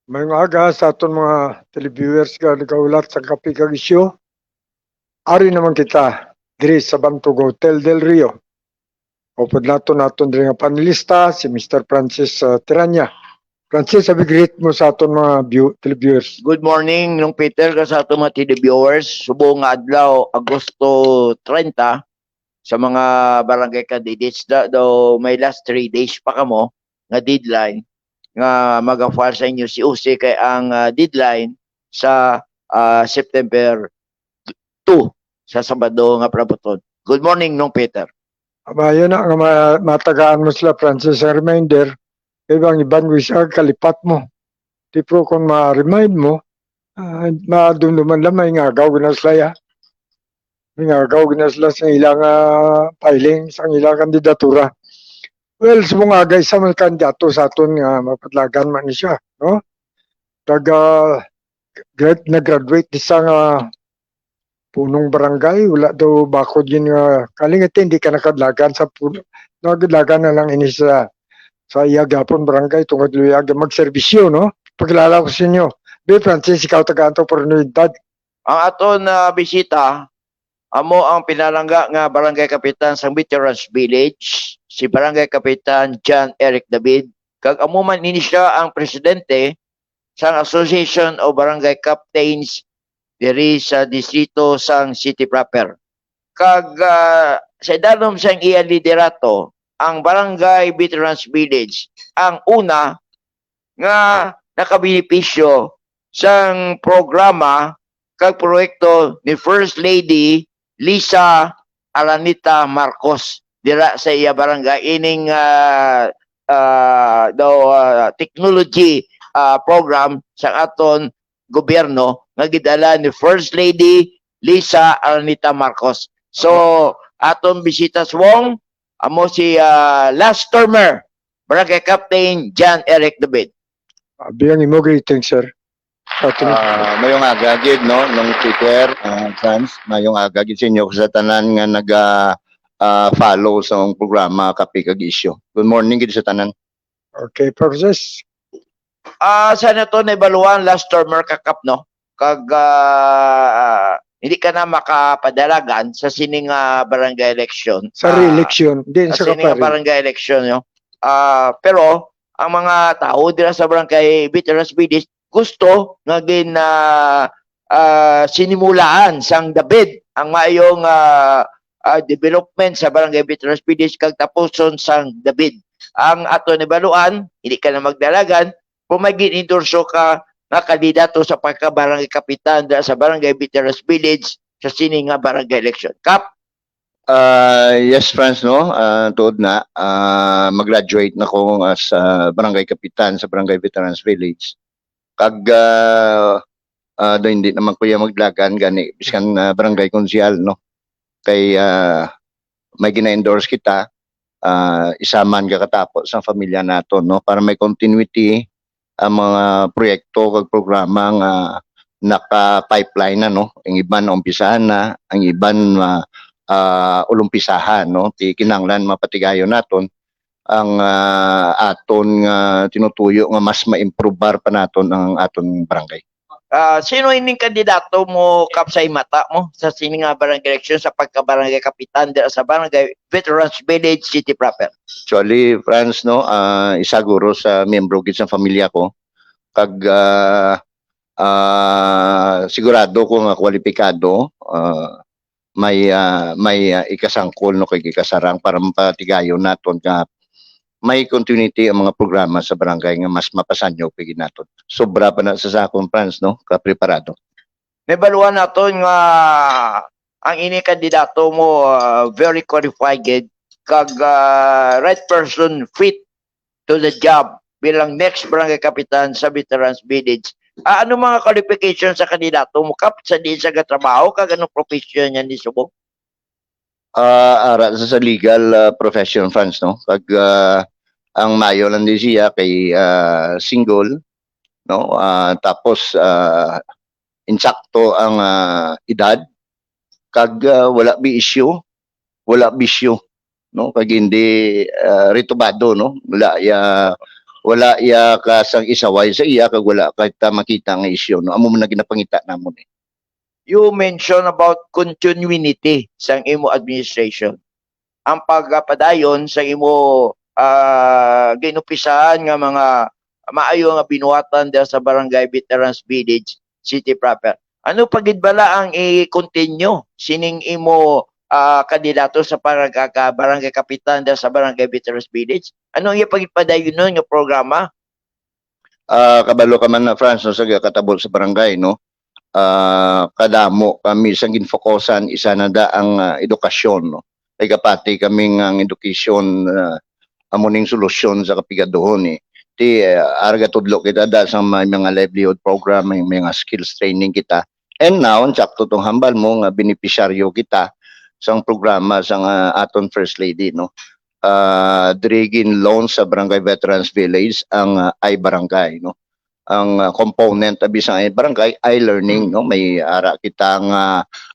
Mayong aga sa aton mga televiewers nga nagaulat sa kapi kag isyu. Ari naman kita diri sa Bantog Hotel del Rio. Upod naton diri nga panelista si Mr. Francis Tiranya. Francis, sabi greet mo sa aton mga televiewers. Good morning nung Peter ka sa ato mga viewers. Subong nga adlaw Agosto 30 sa mga barangay candidates daw may last 3 days pa kamo nga deadline nga maga-file sa inyo si UC kay ang deadline sa September 2 sa Sabado nga prabuton. Good morning nung Peter. Yun na nga matagaan mo sila, Francis, sa reminder. Kaya bang ibang wisag kalipat mo. Tipo kung ma-remind mo, madumduman lang may ngagaw na sila ya. May ngagaw na sila sa ilang filing, sa ilang kandidatura. Well, sa mga guys sa mga kandidato sa aton nga mapatlagan man ni siya, no? Nag-graduate di sa nga punong barangay, wala daw bakod yun nga kalingit hindi ka nakadlagan sa puno. Nakadlagan na lang ini sa Iyagapon barangay tungod luyag magserbisyo, no? Pagkilala ko sa inyo. Be Francis, ikaw taga-anto oportunidad. Ang aton na bisita amo ang pinalangga nga barangay kapitan sa Veterans Village, si barangay kapitan John Eric David. Kag amo man ini siya ang presidente sa Association of Barangay Captains diri sa distrito sang City proper. Kag sa idalom sang iya liderato, ang barangay Veterans Village ang una nga nakabenepisyo sang programa kag proyekto ni First Lady Lisa Aranita Marcos dira sa iya barangay ining technology program sa aton gobyerno nga gidala ni First Lady Lisa Aranita Marcos. So aton bisita Wong amo si last termer barangay captain John Eric David. Biyang imo greetings, sir. Mayong aga gid no nung Twitter fans mayong aga gid sa inyo sa tanan nga naga follow sa akong programa Kapi kag Isyu. Good morning gid sa tanan. Okay, Francis. Sa nato na ebaluan last termer kakap no kag hindi ka na makapadalagan sa sining barangay election. Sa re-election, din sa sa sining kapari. barangay election no. Pero ang mga tao dira sa barangay Veterans Village gusto nga sinimulaan sang David ang mayong development sa barangay Veterans Village kag tapuson sang David. Ang ato ni baluan, hindi ka na magdalagan, kung may ginendorso ka nga kandidato sa pagka-barangay kapitan sa barangay Veterans Village sa sining nga barangay election. Kap? Yes, Franz, no? Tuod na, mag-graduate na ko as barangay kapitan sa barangay Veterans Village. Kag do hindi naman kuya maglagan gani biskan barangay konsyal no kay may gina-endorse kita isaman ka katapos sa pamilya nato no para may continuity ang mga proyekto kag programa nga naka-pipeline na no ang iban umpisahan na ang iban ulumpisahan no ti kinahanglan mapatigayon naton ang aton nga tinutuyo nga mas ma-improvear pa naton ang aton barangay. Sino ining kandidato mo kap sa imata mo sa sining nga barangay election sa pagka-barangay kapitan sa barangay Veterans Village City proper? Actually, Franz, no, isa guro sa miyembro gid sa pamilya ko kag sigurado ko nga kwalipikado may ikasangkol no kay ikasarang para mapatigayon naton nga may continuity ang mga programa sa barangay nga mas mapasanyo pigi naton. Sobra pa na sa sakong Franz no, kapreparado. Nabaluan naton nga ang ini kandidato mo very qualified kag right person fit to the job bilang next barangay kapitan sa Veterans Village. Ano mga qualifications sa kandidato mo kap sa di sa trabaho kag anong profession niya ni subong? Ara sa legal profession Franz no, kag ang mayo lang din siya kay single no tapos insakto ang edad kag wala bisyo no kag hindi ritubado no wala ya wala iya ka sang isaway sa iya kag wala ka makita nga isyu no amo man na ginapangita namon eh. You mentioned about continuity sa imo administration. Ang pagpadayon sa imo ginupisahan nga mga maayo nga binuhatan dahil sa Barangay Veterans Village City proper. Ano pagidbala ang i-continue sining imo kandidato sa barangay kapitan dahil sa Barangay Veterans Village? Ano ang ipagpadayon nun nga programa? Kabalo ka man na France no sa katabol sa barangay no. Kadamo kami sa ginfokusan isa na da ang edukasyon no. Ay kapati kaming ang edukasyon amuning solusyon sa kapigadohon eh. Ti arga tudlo kita da sa mga livelihood program, may mga skills training kita. And now, sakto tong hambal mo nga beneficiaryo kita sa programa sa aton First Lady no. Dirigin loan sa Barangay Veterans Village ang iBarangay no. Ang component abi sa iBarangay iLearning no, may ara kitang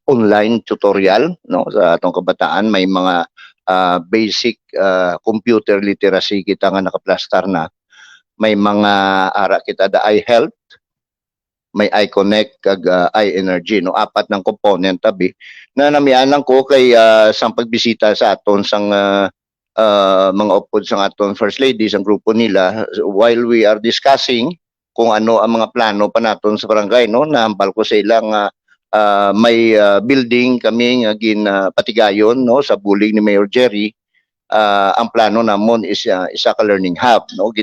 online tutorial no sa atong kabataan, may mga basic computer literacy kita nga nakaplastar na, may mga ara kita da iHealth, may iConnect kag iEnergy no, apat ng component abi na namianan ko kay sang pagbisita sa aton sang mga upod sa aton First Lady sang grupo nila while we are discussing kung ano ang mga plano pa naton sa barangay no, nahambal ko sa ilang may building kami nga ginpatigayon no sa bulig ni Mayor Jerry. Ang plano namon is isa ka learning hub no,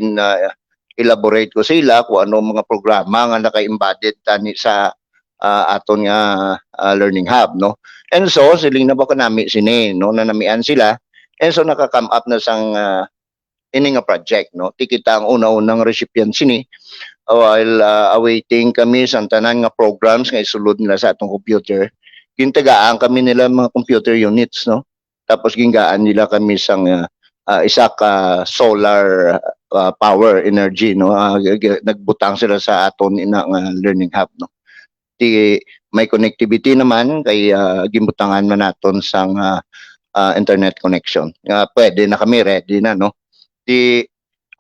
elaborate ko sa ila kung ano mga programa nga naka-embedded tani sa aton nga learning hub no. And so siling na ba kanami sini no, nanamian sila, and so naka-come up na sang ini nga project no. Ti kita ang una-unang recipient sini while awaiting kami sa tanan nga programs nga isulod nila sa atong computer. Gintagaan kami nila mga computer units no. Tapos gingaan nila kami sang isa ka solar power energy no. Nagbutang sila sa aton ina nga learning hub no. Ti may connectivity naman kay gimbutangan man naton sang internet connection. Pwede na kami, ready na no. Ti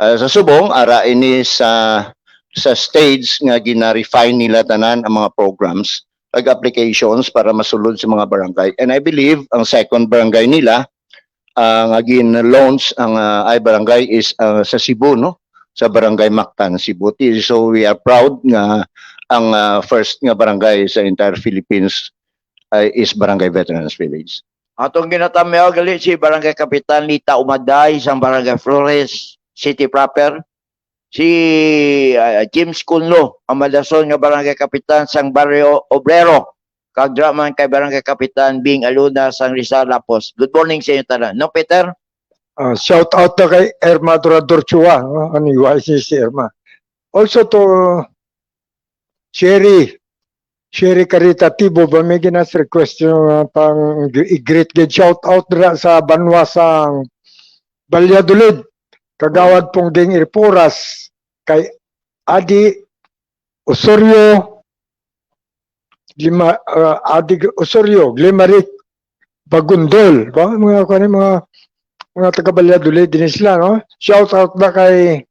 sa subong ara ini sa stage nga gina-refine nila tanan ang mga programs ag applications para masulod sa mga barangay. And I believe ang second barangay nila nga gin-launch ang iBarangay is sa Cebu no, sa Barangay Mactan, Cebu. So we are proud nga ang first nga barangay sa entire Philippines is Barangay Veterans Village. Atong ginatamayaw gali si Barangay Kapitan Lita Umaday sang Barangay Flores City proper. Si James Kunlo ang madason nga Barangay Kapitan sang Barrio Obrero. Kag draman kay Barangay Kapitan Bing Aluna sang Rizal Lapos. Good morning sa inyo tanan. No, Peter? Shout out na kay Irma Dorador Chua, ano yung si Irma. Also to Sherry Caritativo, ba may ginas request yung pang i-greet good shout out na sa Banwasang Valladolid. Kagawad pong ding Iripuras kay Adi Osorio Glimarik Bagundol ba mga taga Valladolid din sila no. Shout out na kay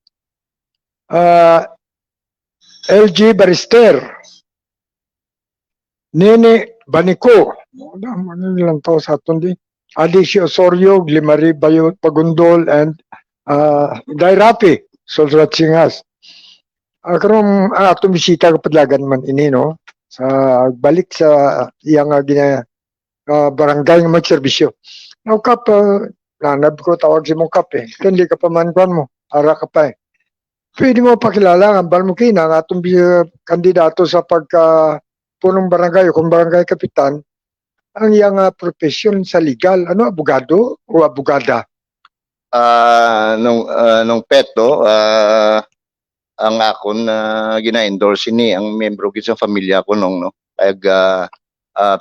LG Barister, Nene Banico, ano lang to sa aton din, Adi Osorio Glimarik Bagundol, and Day Rapi, Solrat Singas. Karong atong bisita kapadlagan man ini no, sa balik sa iyang barangay nga magserbisyo. Now kap, nanab ko tawag si mong kap eh, hindi ka pa mankuan mo, ara ka pa eh. Pwede mo pakilala ang Balmukina ang atong kandidato sa pagka punong barangay o kung barangay kapitan, ang iyang profesyon sa legal, ano, abogado o abogada? Nung peto ang akon gina-endorse ni ang membro gid sa pamilya ko nung no kag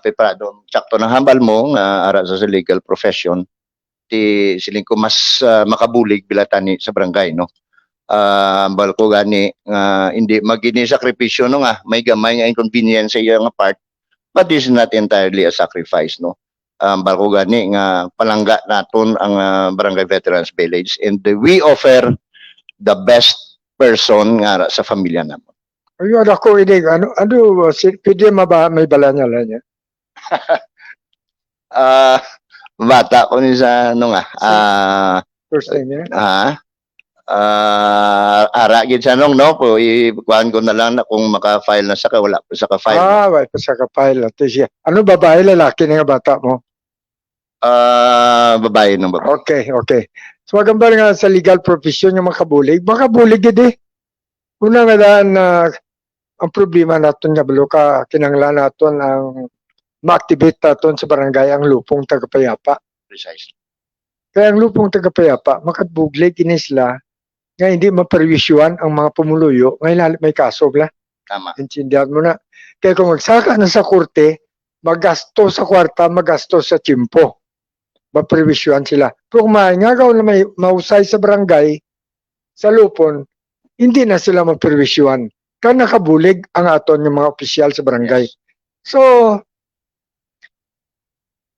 preparado sakto ng hambal mo nga ara sa legal profession ti siling ko mas makabulig bilatani sa barangay no. Hambal ko gani hindi magini sakripisyo no nga may gamay nga inconvenience sa iya nga part, but this is not entirely a sacrifice no. Barko gani nga palangga naton ang Barangay Veterans Village, and we offer the best person nga sa pamilya namo. Ayun ako, ini, pwede may balanyala niya. Bata ko ni sa ano nga, First name niya. ara gid sa nung no ko ikuan ko na lang na kung maka-file na sa wala pa sa ka-file. Wala pa sa kapile. Siya. Ano, babae, lalaki na nga bata mo? Babae ng babae. Okay. So, magamba nga sa legal profession yung makabulig. Makabulig gid eh. Una nga daan na ang problema naton nga balo ka kinanglan naton ang ma-activate naton sa barangay ang lupong tagapayapa. Precisely. Kaya ang lupong tagapayapa makabuglig inisla nga hindi maperwisyuhan ang mga pumuluyo ngayon may kaso bla. Tama. Intindihan mo na. Kaya kung magsaka na sa korte, magasto sa kwarta, magasto sa tiyempo. Maperwisyuhan sila. Pero kung maingagaw na may mausay sa barangay, sa lupon, hindi na sila maperwisyuhan. Kaya nakabulig ang aton yung mga opisyal sa barangay. Yes. So,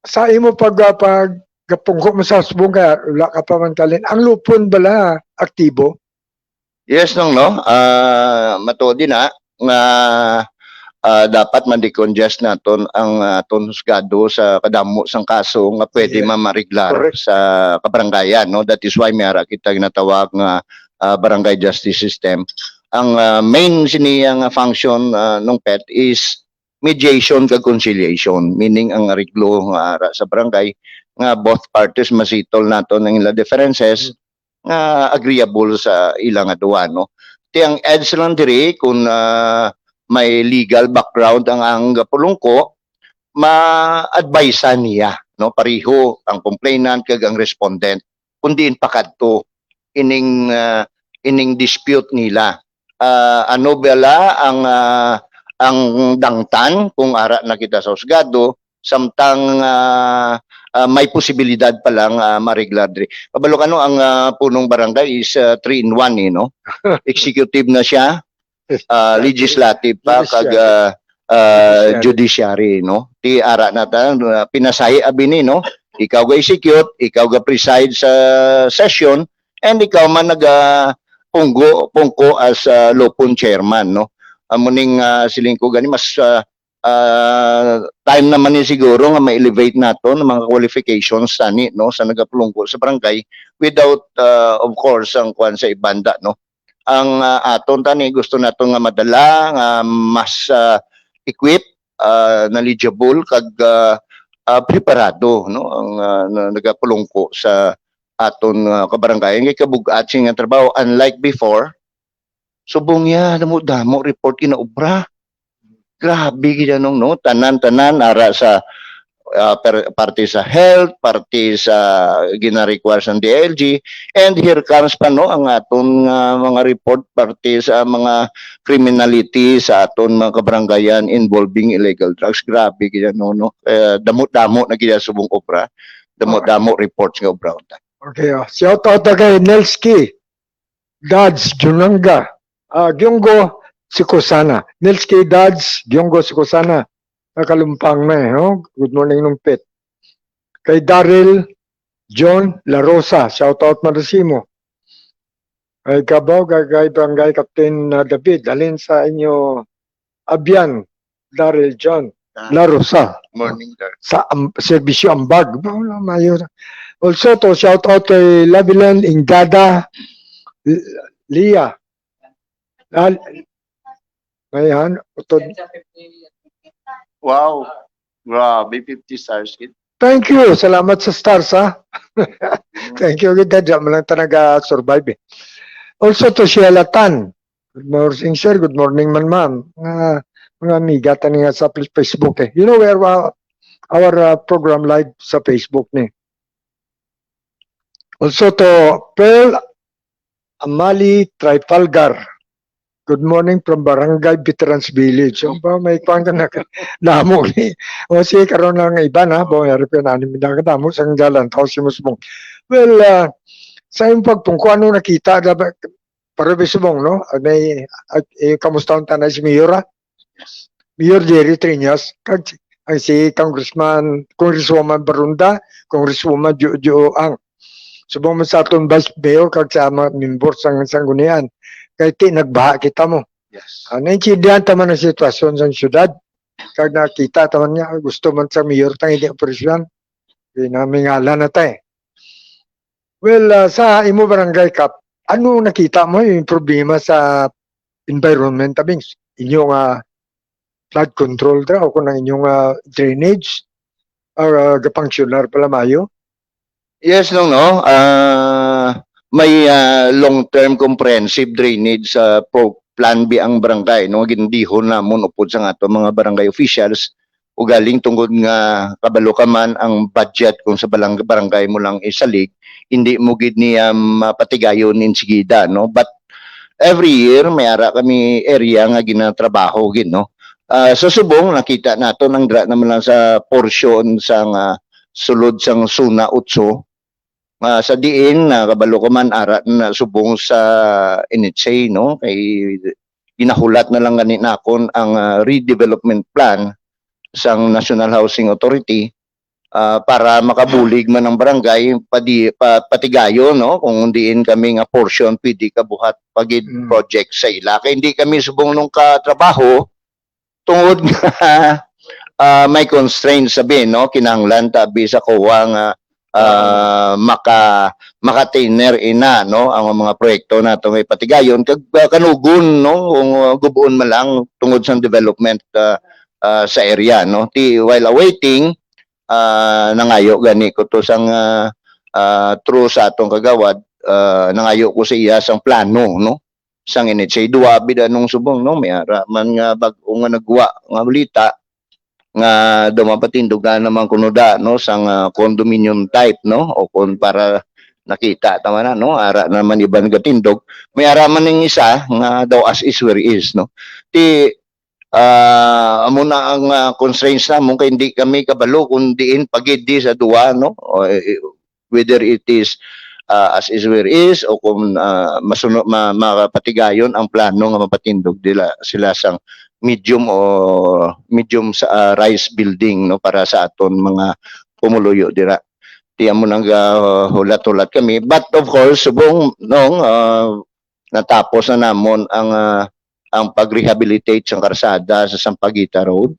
sa imo pagpungko mo sa subong kaya wala ka pa man kalin. Ang lupon bala aktibo? Yes nung no. Matuod din na nga dapat man-decongest naton ang aton husgado sa kadamo sang kaso nga pwede Yeah. mamariglar Correct. sa kabarangayan no. That is why mayara kita ginatawag nga barangay justice system. Ang main siniyang function nung PET is mediation kag conciliation, meaning ang ariglo nga ara sa barangay nga both parties masitol naton ang ilang differences nga agreeable sa ilang aduan no. Ti ang edge lang diri kung may legal background ang pulungko, ma-advise niya no pareho ang complainant kag ang respondent kundi in pakadto ining dispute nila. Ano bala ang dangtan kung ara na kita sa husgado samtang may posibilidad pa lang ma-regular diri. Kabalo ano ang punong barangay is 3-in-1 no. Executive na siya, legislative pa kag judiciary no. Ti ara nata pinasahi abini no. Ikaw ga execute, ikaw ga preside sa session and ikaw man pungko as lupon chairman no. Amuning siling ko gani mas time naman ni siguro nga ma-elevate nato ng mga qualifications tani no sa nagapulungko sa barangay without of course ang kwan sa ibanda no. Ang aton tani gusto nato nga madala nga mas equipped, knowledgeable kag preparado no ang nagapulungko sa aton kabarangayan kay kabugat nga trabaho unlike before. Subong ya damo report kinaubra. Grabe gid nung no tanan-tanan ara sa parte sa health, parte sa gina-require sa DLG, and here comes pa no ang aton mga report parte sa mga criminality sa aton mga kabarangayan involving illegal drugs. Grabe gid no. Damo-damo na gid subong obra. Damo-damo reports nga obra. Okay, shout out kay Nelski, Dads, Junanga, Gyonggo, Sikosana. Nelski, Dads, Gyonggo, Sikosana. Nakalumpang na eh, no? Good morning nung pet. Kay Daryl, John, La Rosa, shout out Marasimo. Kay Gabaw, kay Barangay Captain David, alin sa inyo, Abian, Daryl, John, La Rosa. Morning sir. Sa serbisyo ambag. Wala mayor. Also to shout out kay Labilan Ingdada Lia. Ngayon, Wow. Grabe 50 stars kid. thank you. Salamat sa stars ha. Thank you kita diyan mo lang talaga survive eh. Also to Sheila Tan. Good morning sir. Good morning man ma'am. Mga amiga tani nga sa Facebook eh. You know where our program live sa Facebook ni. Also to Pearl Amali Trifalgar. Good morning from Barangay Veterans Village. So, ba may kuan ka na damo ni. O si karon lang iba na, bo yari pa nanin mi damo sang jalan tao si musbong. Well, sa imong pagtungko ano nakita dapat para bisubong no? May kamusta ang tanay si Mayor? Mayor Jerry Triñas, kag ang si Congresswoman Barunda, Congresswoman Jojo Ang. subong man sa aton vice mayor kag sa mga membro sang sanggunian kay ti nagbaha kita mo. Yes. Naintindihan taman ang sitwasyon sa syudad. Kag nakita taman niya, gusto man sa mayor tang hindi operasyon. Kaya namin ngalan na tayo. Well, sa imo barangay Kap, ano nakita mo yung problema sa environment tabing inyong flood control o kung ang inyong drainage or gapangsyonar pala mayo? Yes, no. May long-term comprehensive drainage sa Plan B ang barangay. No, gindihon namon upod sa ato mga barangay officials o galing tungod nga kabalo ka man ang budget kung sa barangay mo lang isalig, hindi mo gid niya mapatigayon insigida, no? But every year may ara kami area nga ginatrabaho gid, no? Sa Subong nakita nato nang dra naman lang sa portion sang sulod sang Suna Utso. Sa diin kabalo ko man ara na subong sa NHA, no, kay ginahulat na lang gani nakon ang redevelopment plan sang National Housing Authority para makabulig man ang barangay patigayo, no, kung diin kami nga portion pwede kabuhat pagid project sa ila kay hindi kami subong nung katrabaho tungod nga may constraints sabi, no, kinahanglan tabi sa COA nga maka-tainer ina, no, ang mga proyekto nato may patigayon kag kanugon, no, kung gubuon man lang tungod sa development sa area, no. While awaiting nangayo gani ko to sang through sa atong kagawad, nangayo ko sa iya sang plano, no, sang NHA duwa bida nung Subong, no, may ara man nga bag-o nga nagwa nga balita nga dumapatindugan naman kuno no sang condominium type, no, o kun para nakita tama na, no, ara naman iban gatindog may ara man ning isa nga daw as is where is, no. Amo na ang constraints namon kay hindi kami kabalo kung diin pagidi sa duwa, no, whether it is as is where is o kung makapatigayon ang plano nga mapatindog sila sang medium sa rise building, no, para sa aton mga pumuluyo dira. Tiyan mo nang hulat-hulat kami, but of course subong nung natapos na namon ang pag-rehabilitate sa karsada sa Sampaguita Road.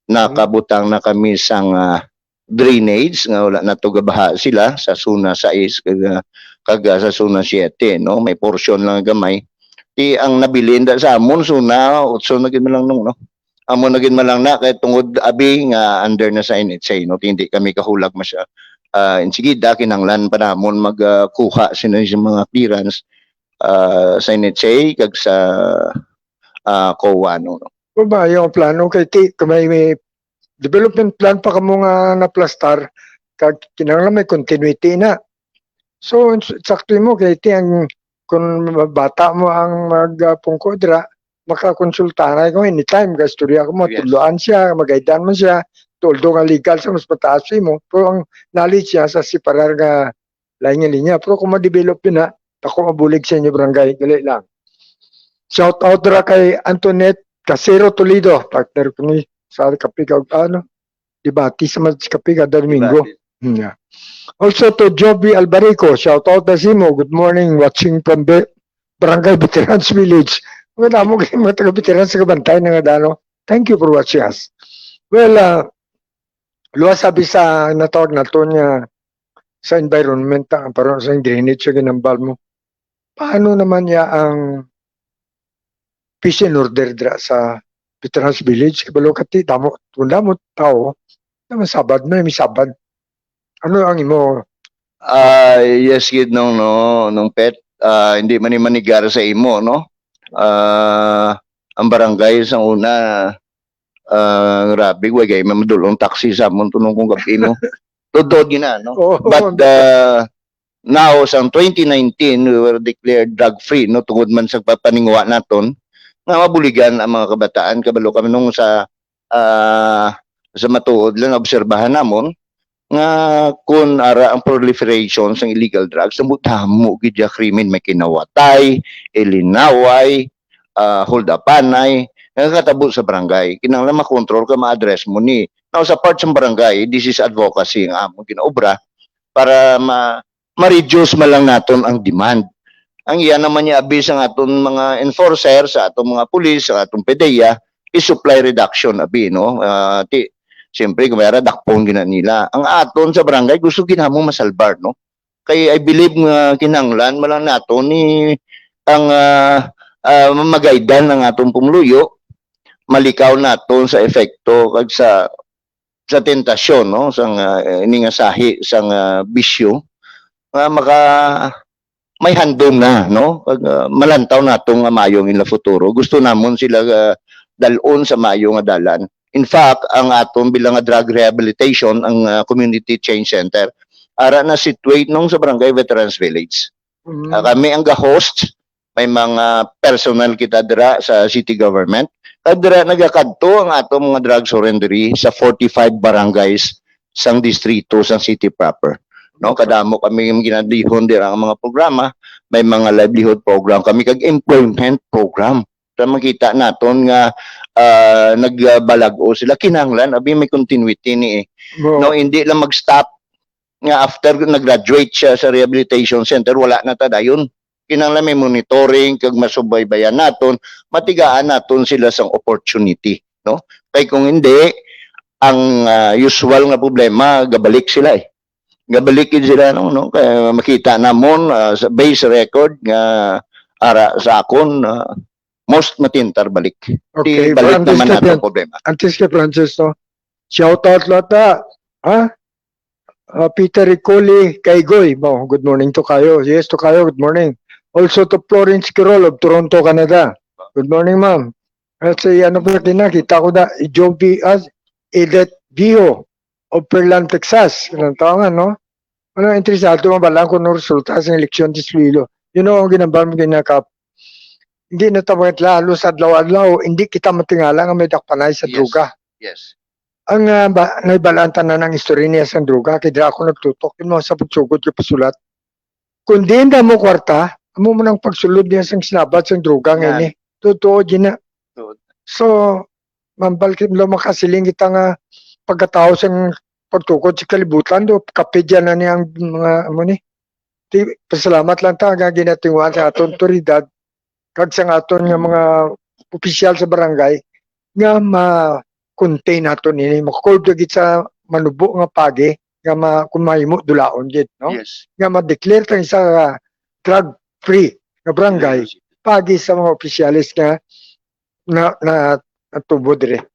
Nakabutang na kami sang drainage nga wala na to gabaha sila sa Suna 6 kag sa Suna 7, no, may portion lang gamay. Ang nabilin sa amon Suna 8 na gid man lang nung, no. Amon na gid man lang na kay tungod abi nga under na sa NHA, no, hindi kami kahulag masya. Insigida kinanglan pa namon magkuha sino yung mga clearance sa NHA kag sa COA, no. Ba yung plano kay ti may development plan pa kamo nga naplastar kag kinahanglan may continuity na. So sakto mo kay ti ang kung bata mo ang magpungko dira makakonsulta na ko anytime gastorya ko mo, Yes. tuluan siya, magaidan mo siya, tuldo nga legal sa mas mataas mo, pero ang knowledge siya sa separar nga lain nga linya, pero kung ma-develop yun ako mabulig sa inyo barangay, gali lang. Shout out dira kay Antoinette Casero Toledo, partner ko ni sa Kapiga, debati sa Kapiga Domingo. Yeah. Also to Joby Albarico, shout out na si mo. Good morning, watching from Barangay Veterans Village. Wala mo kayo mga taga-veterans sa kabantay na nga dano. Thank you for watching us. Well, luwas sabi sa natawag na to niya sa environment, parang sa drainage sa ginambal mo. Paano naman niya ang peace and order dra sa Veterans Village? Kabalo kati, damo tao, naman sabad na, may sabad. Ano ang imo? Yes gid nung pet hindi man manigar sa imo, no. Ang barangay sa una grabe way gay mamadulong taxi sa amon tunong kung gabi, no. Tudod gina, no. But now sa 2019 we were declared drug free, no, tungod man sa papaningwa naton nga mabuligan ang mga kabataan kabalo kami nung sa matuod lang obserbahan namon nga kun ara ang proliferation sa illegal drugs samutamo gid ya krimen may kinawatay, ilinaway, holdapanay nagkatabo sa barangay kinahanglan makontrol ka ma-address mo ni. Now sa part sa barangay this is advocacy ang among ginaobra para ma-reduce man lang naton ang demand. Ang iyan naman niya abis ang aton mga enforcer, sa atong mga pulis, sa atong PDEA, is supply reduction abi, no? Siyempre, kumara dakpon gina nila. Ang aton sa barangay, gusto ginamo masalbar, no? Kaya I believe nga kinanglan malang nato ni ang mamagaydan ng atong pumuluyo, malikaw naton sa epekto kag sa tentasyon, no? Sang iningasahi sang bisyo nga maka may handom na, no? Malantaw natong mayong ila futuro. Gusto namon sila dalon sa mayo nga dalan. In fact, ang aton bilang nga drug rehabilitation, ang community change center, ara na situate nung sa Barangay Veterans Village. Kami ang host, may mga personal kita dira sa city government. Kag dira nagakadto ang atong mga drug surrendery sa 45 barangays sang distrito sang city proper. No, kadamo kami yung ginadihon dira ang mga programa, may mga livelihood program kami kag employment program. Para makita naton nga nagbalago sila kinahanglan abi may continuity ni no, hindi lang mag-stop nga after nag-graduate siya sa rehabilitation center wala na ta dayon. Kinahanglan may monitoring kag masubaybayan naton, matigaan naton sila sang opportunity, no? Kay kung hindi ang usual nga problema gabalik sila gabalikin sila no kaya makita namon sa base record nga ara sa akon most matintar balik. Okay, Di balik Francis naman nato Capian. problema. Antes kay Francis, no? Shout out lata. Ha? Peter Ricoli, Kaigoy. Oh, good morning to kayo. Yes, to kayo. Good morning. Also to Florence Quirol of Toronto, Canada. Good morning, ma'am. At si ano pa kita ko na, Joby Edith Vio of Pearland, Texas. Ilang taon nga, no? Ano, interesado mabalang kung ano resulta sa eleksyon di Suilo. Yun ang ginambang ginakap. Hindi na tawag lalo sa adlaw-adlaw, hindi kita matingala nga may dakpanay sa Yes. druga. Yes. Ang naibalanta na ng istorya niya sa druga, kaya ako nagtutok, yun mga sa pagsugod yung pasulat. Kung di na mo kwarta, amo mo nang pagsulod niya sa sinabat sa druga Yan. ngayon eh. Totoo, gina. Totoo. So, mambalkin mo makasiling kita nga pagkatao sa pagtukod sa kalibutan, do kape dyan na niyang mga amo ni. Pasalamat lang ta nga ginatinguan sa aton otoridad kag sa aton nga mga opisyal sa barangay nga ma-contain nato nini makold gid sa manubo nga pagi nga kung mahimo dulaon gid no Yes. nga ma-declare ta isa drug free nga barangay pagi sa mga opisyalis nga na natubo dire.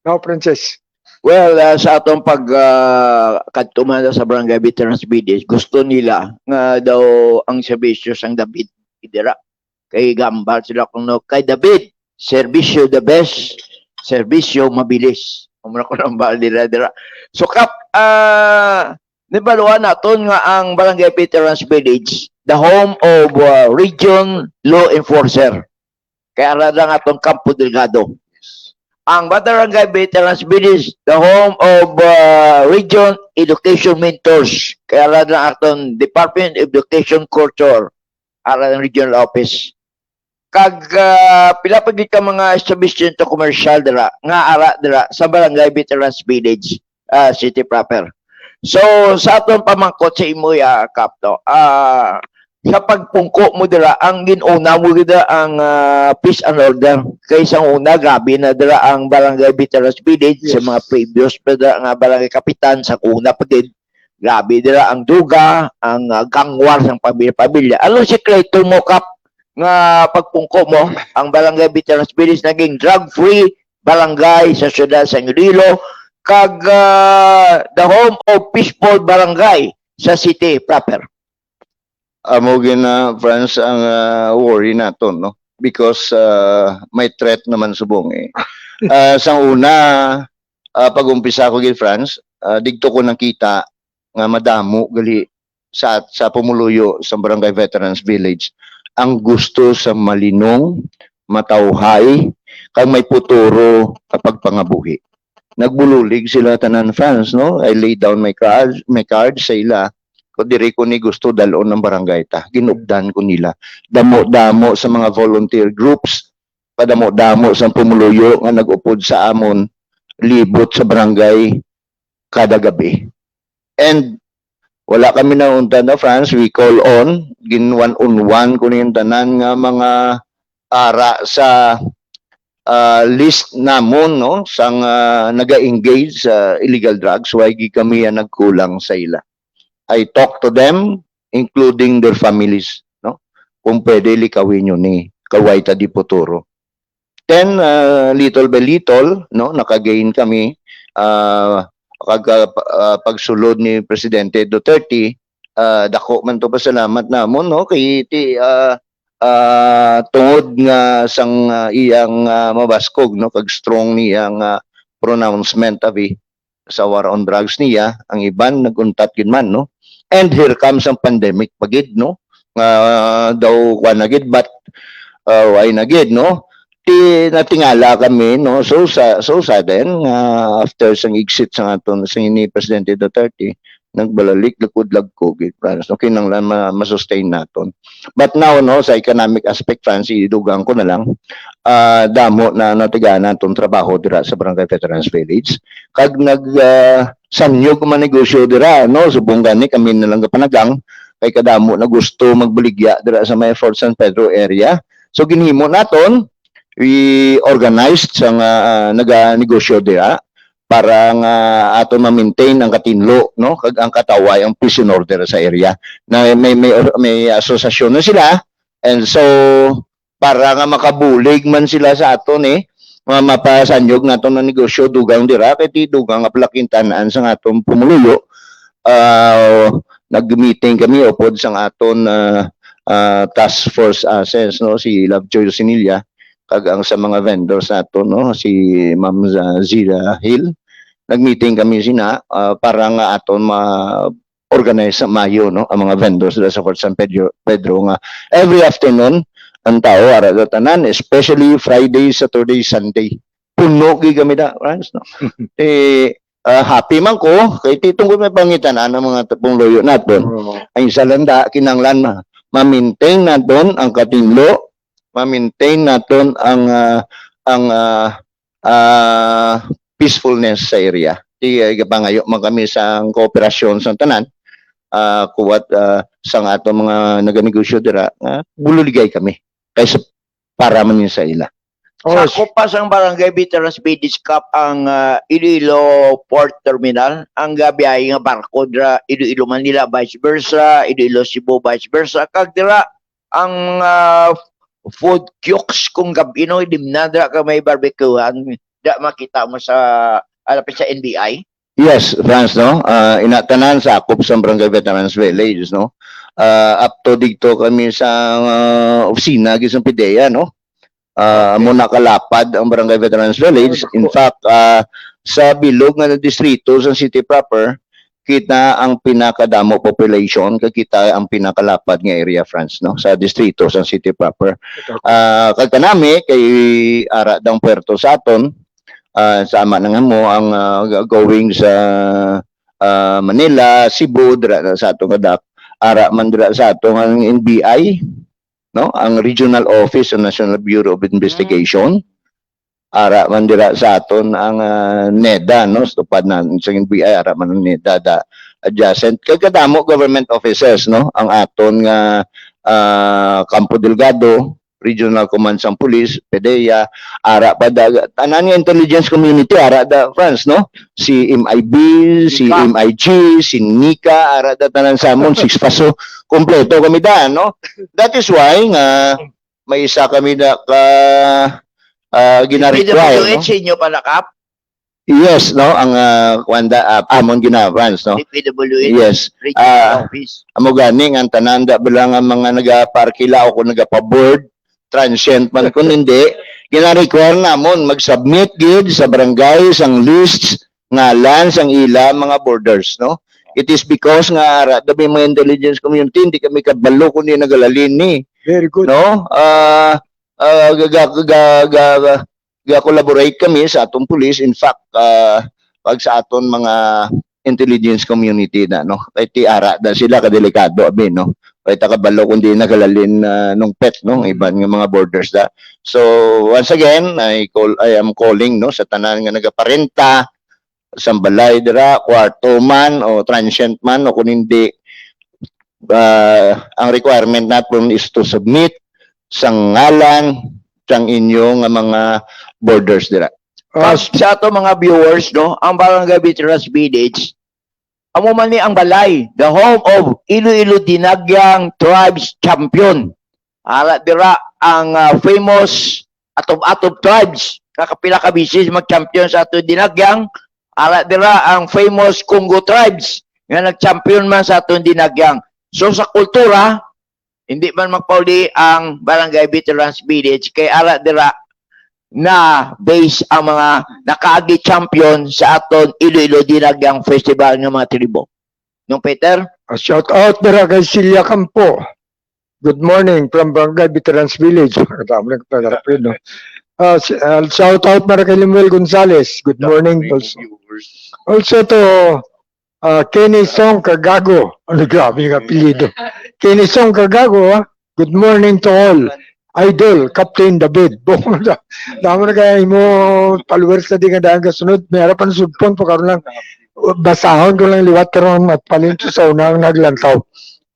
Now, Princess. Well, sa atong pagkatuman sa Barangay Veterans Village, gusto nila nga daw ang serbisyo sang David idira. Kay gambal sila kung no, kay David, serbisyo the best, serbisyo mabilis. Umra ko ng bal dira. So kap, nibaluan naton nga ang Barangay Veterans Village, the home of region law enforcer. Kaya lang atong Campo Delgado. Ang Barangay Veterans Village, the home of region education mentors. Kaya lang atong Department of Education Culture, ang regional office. Kag pila pa gid ka mga establishment commercial dira nga ara dira sa Barangay Veterans Village, city proper. So sa aton pamangkot sa imo kapto, sa pagpungko mo dira ang ginuna mo dira ang peace and order kaysa una grabe na dira ang Barangay Veterans Village. Yes. Sa mga previous pa dira nga barangay kapitan sa una pa din grabe dira ang duga, ang gangwar sang pamilya. Ano sikreto mo kap nga pagpungko mo ang Barangay Veterans Village naging drug free barangay sa siyudad sa Iloilo kag the home of peaceful barangay sa city proper? Amo gina France ang worry nato, no? Because may threat naman subong eh. Sa una pag-umpisa ko gid France, digto ko nakita nga madamo gali sa pumuluyo sa Barangay Veterans Village ang gusto sa malinong, matawhay, kag may puturo kapag pangabuhi. Nagbululig sila tanan France, no? I lay down my card sa ila. Ko diri ko ni gusto dalon ng barangay ta. Ginugdan ko nila. Damo-damo sa mga volunteer groups, padamo-damo sa pumuluyo nga nag-upod sa amon libot sa barangay kada gabi. And wala kami na unta na France, we call on gin one-on-one ko yung tanan nga mga ara sa list namon no sang naga-engage sa illegal drugs, why gi kami nagkulang sa ila. I talk to them including their families no kung pwede likawin yun ni kaway ta di puturo. Then little by little no nakagain kami pagsulod ni Presidente Duterte, dako man to pasalamat namon no kay ti tungod nga sang iyang mabaskog no kag strong niyang pronouncement abi sa war on drugs niya, ang iban naguntat gid man no. And here comes ang pandemic pagid no daw kwa na gid but why na gid no ti natingala kami no so sudden after sang exit sa aton sa ni Presidente Duterte nagbalalik lakudlag COVID France okay nang ma-sustain naton, but now no sa economic aspect France idugang ko na lang damo na natigana naton trabaho dira sa Barangay Veterans Village kag sanyog man negosyo dira no subong gani kami na lang panagang kay kadamo na gusto magbaligya dira sa may Fort San Pedro area, so ginhimo naton we organized sa naga-negosyo dira para nga aton ma-maintain ang katinlo no kag ang kataway ang peace and order sa area na may asosasyon na sila, and so para nga makabulig man sila sa aton mapasanyog naton na negosyo dugang dira kay ti dugang apalakintanan sa aton pumuluyo. Nag-meeting kami upod sa aton task force assess no si Lovejoy Sinilla kag ang sa mga vendors nato no si Ma'am Zira Hill, nagmeeting kami sina para nga aton ma-organize sa Mayo no ang mga vendors sa Fort San Pedro nga every afternoon ang tao ara tanan especially Friday, Saturday, Sunday puno gi kami da France no. Happy man ko kay titong may pangitanan ang mga tapong loyo naton ay salanda kinanglan ma-maintain naton ang katinlo, ma-maintain naton ang peacefulness sa area. Di gapangayo man kami sa kooperasyon sa tanan kuwat sa ato mga naganegosyo dira bululigay kami kaysa para man yun sa ila. Sa kupas ang Barangay Veterans Village Cup ang Iloilo Port Terminal, ang gabiyahe nga barko dira Iloilo Manila vice versa, Iloilo Cebu vice versa, kag dira ang food kiosks kung gabi no dimnadra ka may barbecuehan da makita mo sa alapit sa NBI. Yes, France no. Inatanan sa akop sa Barangay Veterans Village no. Up to dito kami sa opisina gisang PIDEA no. Amo nakalapad ang Barangay Veterans Village. In fact, sa bilog nga distrito sa city proper kita ang pinakadamo population kag kita ang pinakalapad nga area France no sa distrito sa city proper. Kag kanami kay ara dang puerto sa aton sama na nga mo ang going sa Manila, Cebu dira sa atong kadak ara man dira sa atong ang NBI no ang Regional Office ng National Bureau of Investigation. Ara man dira sa aton ang NEDA no tupad na sa NBI ara man ang NEDA da adjacent kagkadamo government offices no ang aton nga Campo Delgado Regional Command sang Police PDEA ara pa da tanan nga intelligence community ara da France no si MIB si MIG si NICA ara da tanan samon 6 paso kompleto kami da no. That is why nga may isa kami da ka gina-require no? Inyo palakap? Yes, no? Ang kwanda, amon gina-France, no? DPWH, Yes. Regional Office. Amo ganing, ang tananda bilang ang mga nag-parkila o kung nag-pa-board, transient man kung hindi, gina-require namon mag-submit gid sa barangay, sang lists, ngalan, sang ila, mga borders, no? It is because nga, dabi mga intelligence community, hindi kami kabalo kung hindi nagalalin ni. Very good. No? Collaborate kami sa atong police. In fact, pag sa aton mga intelligence community na no, kay ti ara da sila kadelikado abi no. Kay takabalo kundi nagalalin nung pet no, iban nga mga borders da. So once again, I am calling no sa tanan nga nagaparenta sambalay dira, kwarto man o transient man o kung hindi ang requirement natin is to submit sang ngalan sang inyong mga borders dira. Sa ato mga viewers, no, ang Barangay Veterans Village, amo man ni ang balay, the home of Iloilo Dinagyang Tribes Champion. Ala dira ang famous Atob-Atob Tribes, kakapila ka bisis mag-champion sa ato Dinagyang. Ala dira ang famous Congo Tribes, nga nag-champion man sa ato Dinagyang. So sa kultura, hindi man magpauli ang Barangay Veterans Village, kay ala dira na base ang mga nakaagi champion sa aton Iloilo Dinagyang Festival ng mga tribo. Nung Peter? Shout out dira kay Celia Campo. Good morning from Barangay Veterans Village. Katama na katarapin, no? Shout out para kay Limuel Gonzales. Good morning also. Also to Kenny Song Cagago. Ano grabe yung apelido. Kenny Song Cagago, ha? Good morning to all. Idol, Captain David. Damo na kaya mo followers na di nga dahil kasunod. May harapan sudpon po karoon lang. Basahon ko lang liwat karoon at palinto sa unang naglantaw.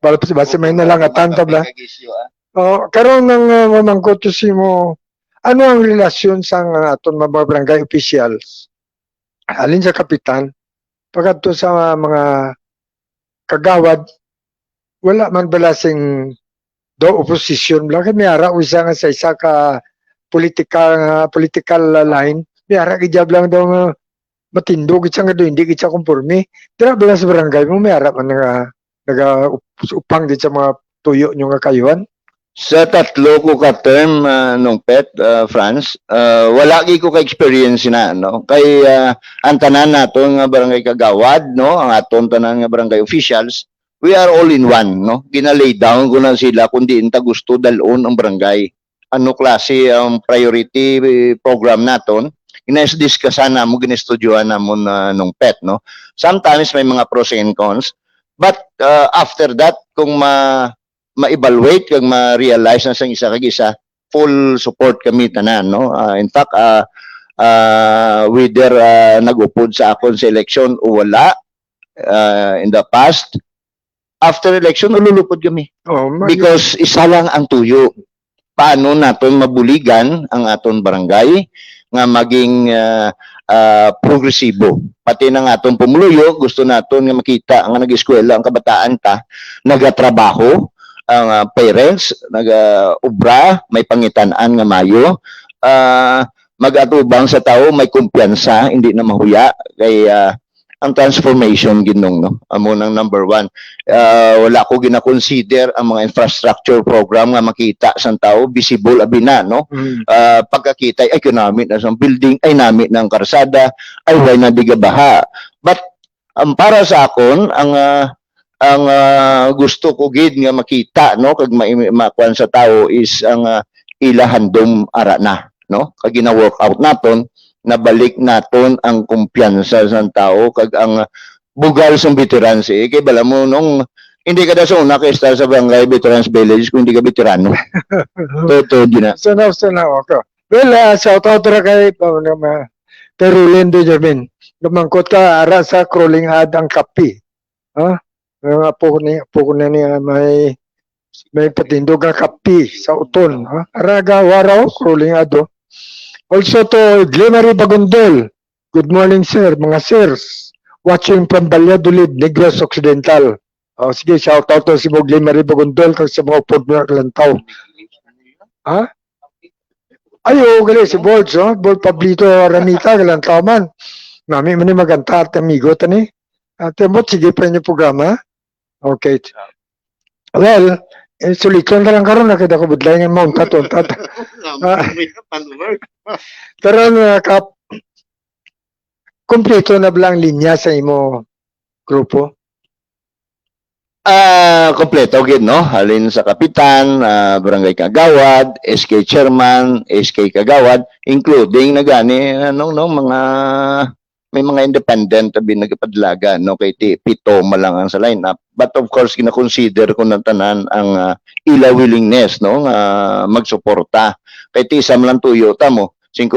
Basta may nalangatang tabla. Karoon ng mamangkot si mo, ano ang relasyon sa aton mga barangay officials? Alin sa kapitan, pagkat sa mga kagawad, wala man balasing do opposition lang kay miara usa nga sa isa ka political line miara gijab lang daw matindog itsa nga do hindi kitsa konforme dira bala sa barangay mo miara man nga upang di sa mga tuyo nyo nga kayuan. Sa tatlo ko ka term nung pet France, wala gi ko ka experience na no kay ang tanan nato nga barangay kagawad no ang aton tanan nga barangay officials, we are all in one, no? Ginalay down ko na sila kung di inta gusto dalon ang barangay. Ano klase ang priority program naton? Ina-discussan na mo, ginestudyohan na mo nung pet, no? Sometimes may mga pros and cons. But after that, kung ma-evaluate, kung ma-realize na sa isa kag isa, full support kami tanan, no? In fact, whether nag-upod sa akon sa election o wala, in the past, after election, ululupod kami. Because isa lang ang tuyo. Paano naton mabuligan ang aton barangay nga maging progresibo. Pati ng aton pumuluyo, gusto naton nga makita nga nag-eskwela ang kabataan ta, nagatrabaho, ang parents, nag-ubra, may pangitan-an nga mayo, mag-atubang sa tao, may kumpiyansa, hindi na mahuya, kay ang transformation ginong no amo nang number one. Wala ko gina-consider ang mga infrastructure program nga makita sang tao visible abina no. Pagkakita ay kunamit na sang building ay namit ng karsada ay way na bigabaha. But para sa akon ang gusto ko gid nga makita no kag makuan sa tao is ang ilahandom ara na no kag gina-work out naton nabalik naton ang kumpiyansa sa tao kag ang bugal sa veterans kay bala mo nung hindi ka da sa una kay sa barangay Veterans Village kung hindi ka veterano. Totoo din na. Sana ako. Well, shout out ra kay Terulin de Jermin. Lumangkot ka ara sa crawling ad ang kapi. Nga po na niya may patindog nga kapi sa uton. Araga waraw crawling ado. Also to Glenary Bagondol. Good morning sir, mga sirs. Watching from Valladolid, Negros Occidental. Sige, shout out to si Glenary Bagondol kag sa mga upod na lantaw. Ayo, gali si Board, Board Pablito Ramita, lantaw man. Nami man ni maganta at amigo tani. Temot, sige pa inyo programa. Okay. Well, suliton na lang karon nakita ko budlay nga mount taton. Pero kompleto na blang linya sa imo grupo? Kompleto gid no halin sa kapitan, barangay kagawad, SK chairman, SK kagawad, including nagani mga may mga independent tabi nagapadlaga no kay pito malang ang sa lineup. But of course kina-consider ko ng tanan ang ila willingness no magsuporta kay ti isam lang tuyo ta mo 5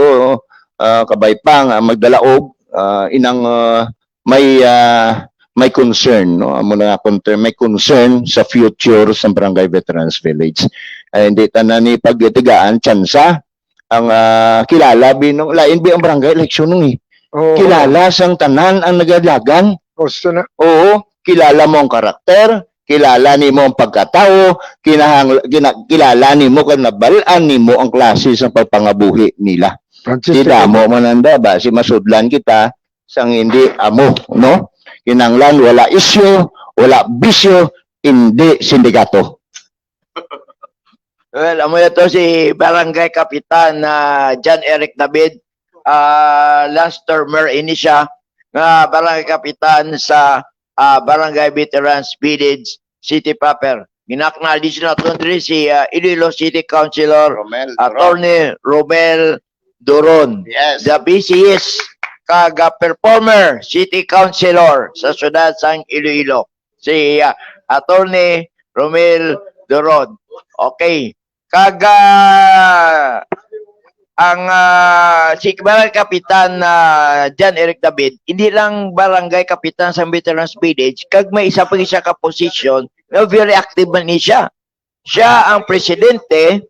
kabay pa nga magdalaog inang may concern, no? Amo na nga may concern sa future sa Barangay Veterans Village. Hindi tanan ni pagtigaan tsansa ang kilala binong lain bi ang barangay election nung Oo. kilala sang tanan ang nagadagan. Gusto na. Oo, kilala mo ang karakter, kilala ni mo ang pagkatao, kilala ni mo kung nabalaan ni mo ang klase sa pagpangabuhi nila. Francis, Tida mo mananda ba si masudlan kita sang hindi amo, no? Kinanglan wala isyo, wala bisyo, hindi sindikato. Well, amo ito si Barangay Kapitan John Eric David. Last termer ini siya nga Barangay Kapitan sa Barangay Veterans Village City proper. Ginaknal di sila rin si Iloilo City Councilor Attorney Romel Doron. Yes. The BCS performer City Councilor sa syudad sang Iloilo. Si Attorney Romel Doron. Okay. Ang si Barangay Kapitan John Eric David, hindi lang Barangay Kapitan sa Veterans Village, kag may isa pang isa ka posisyon na very active man ni siya. Siya ang presidente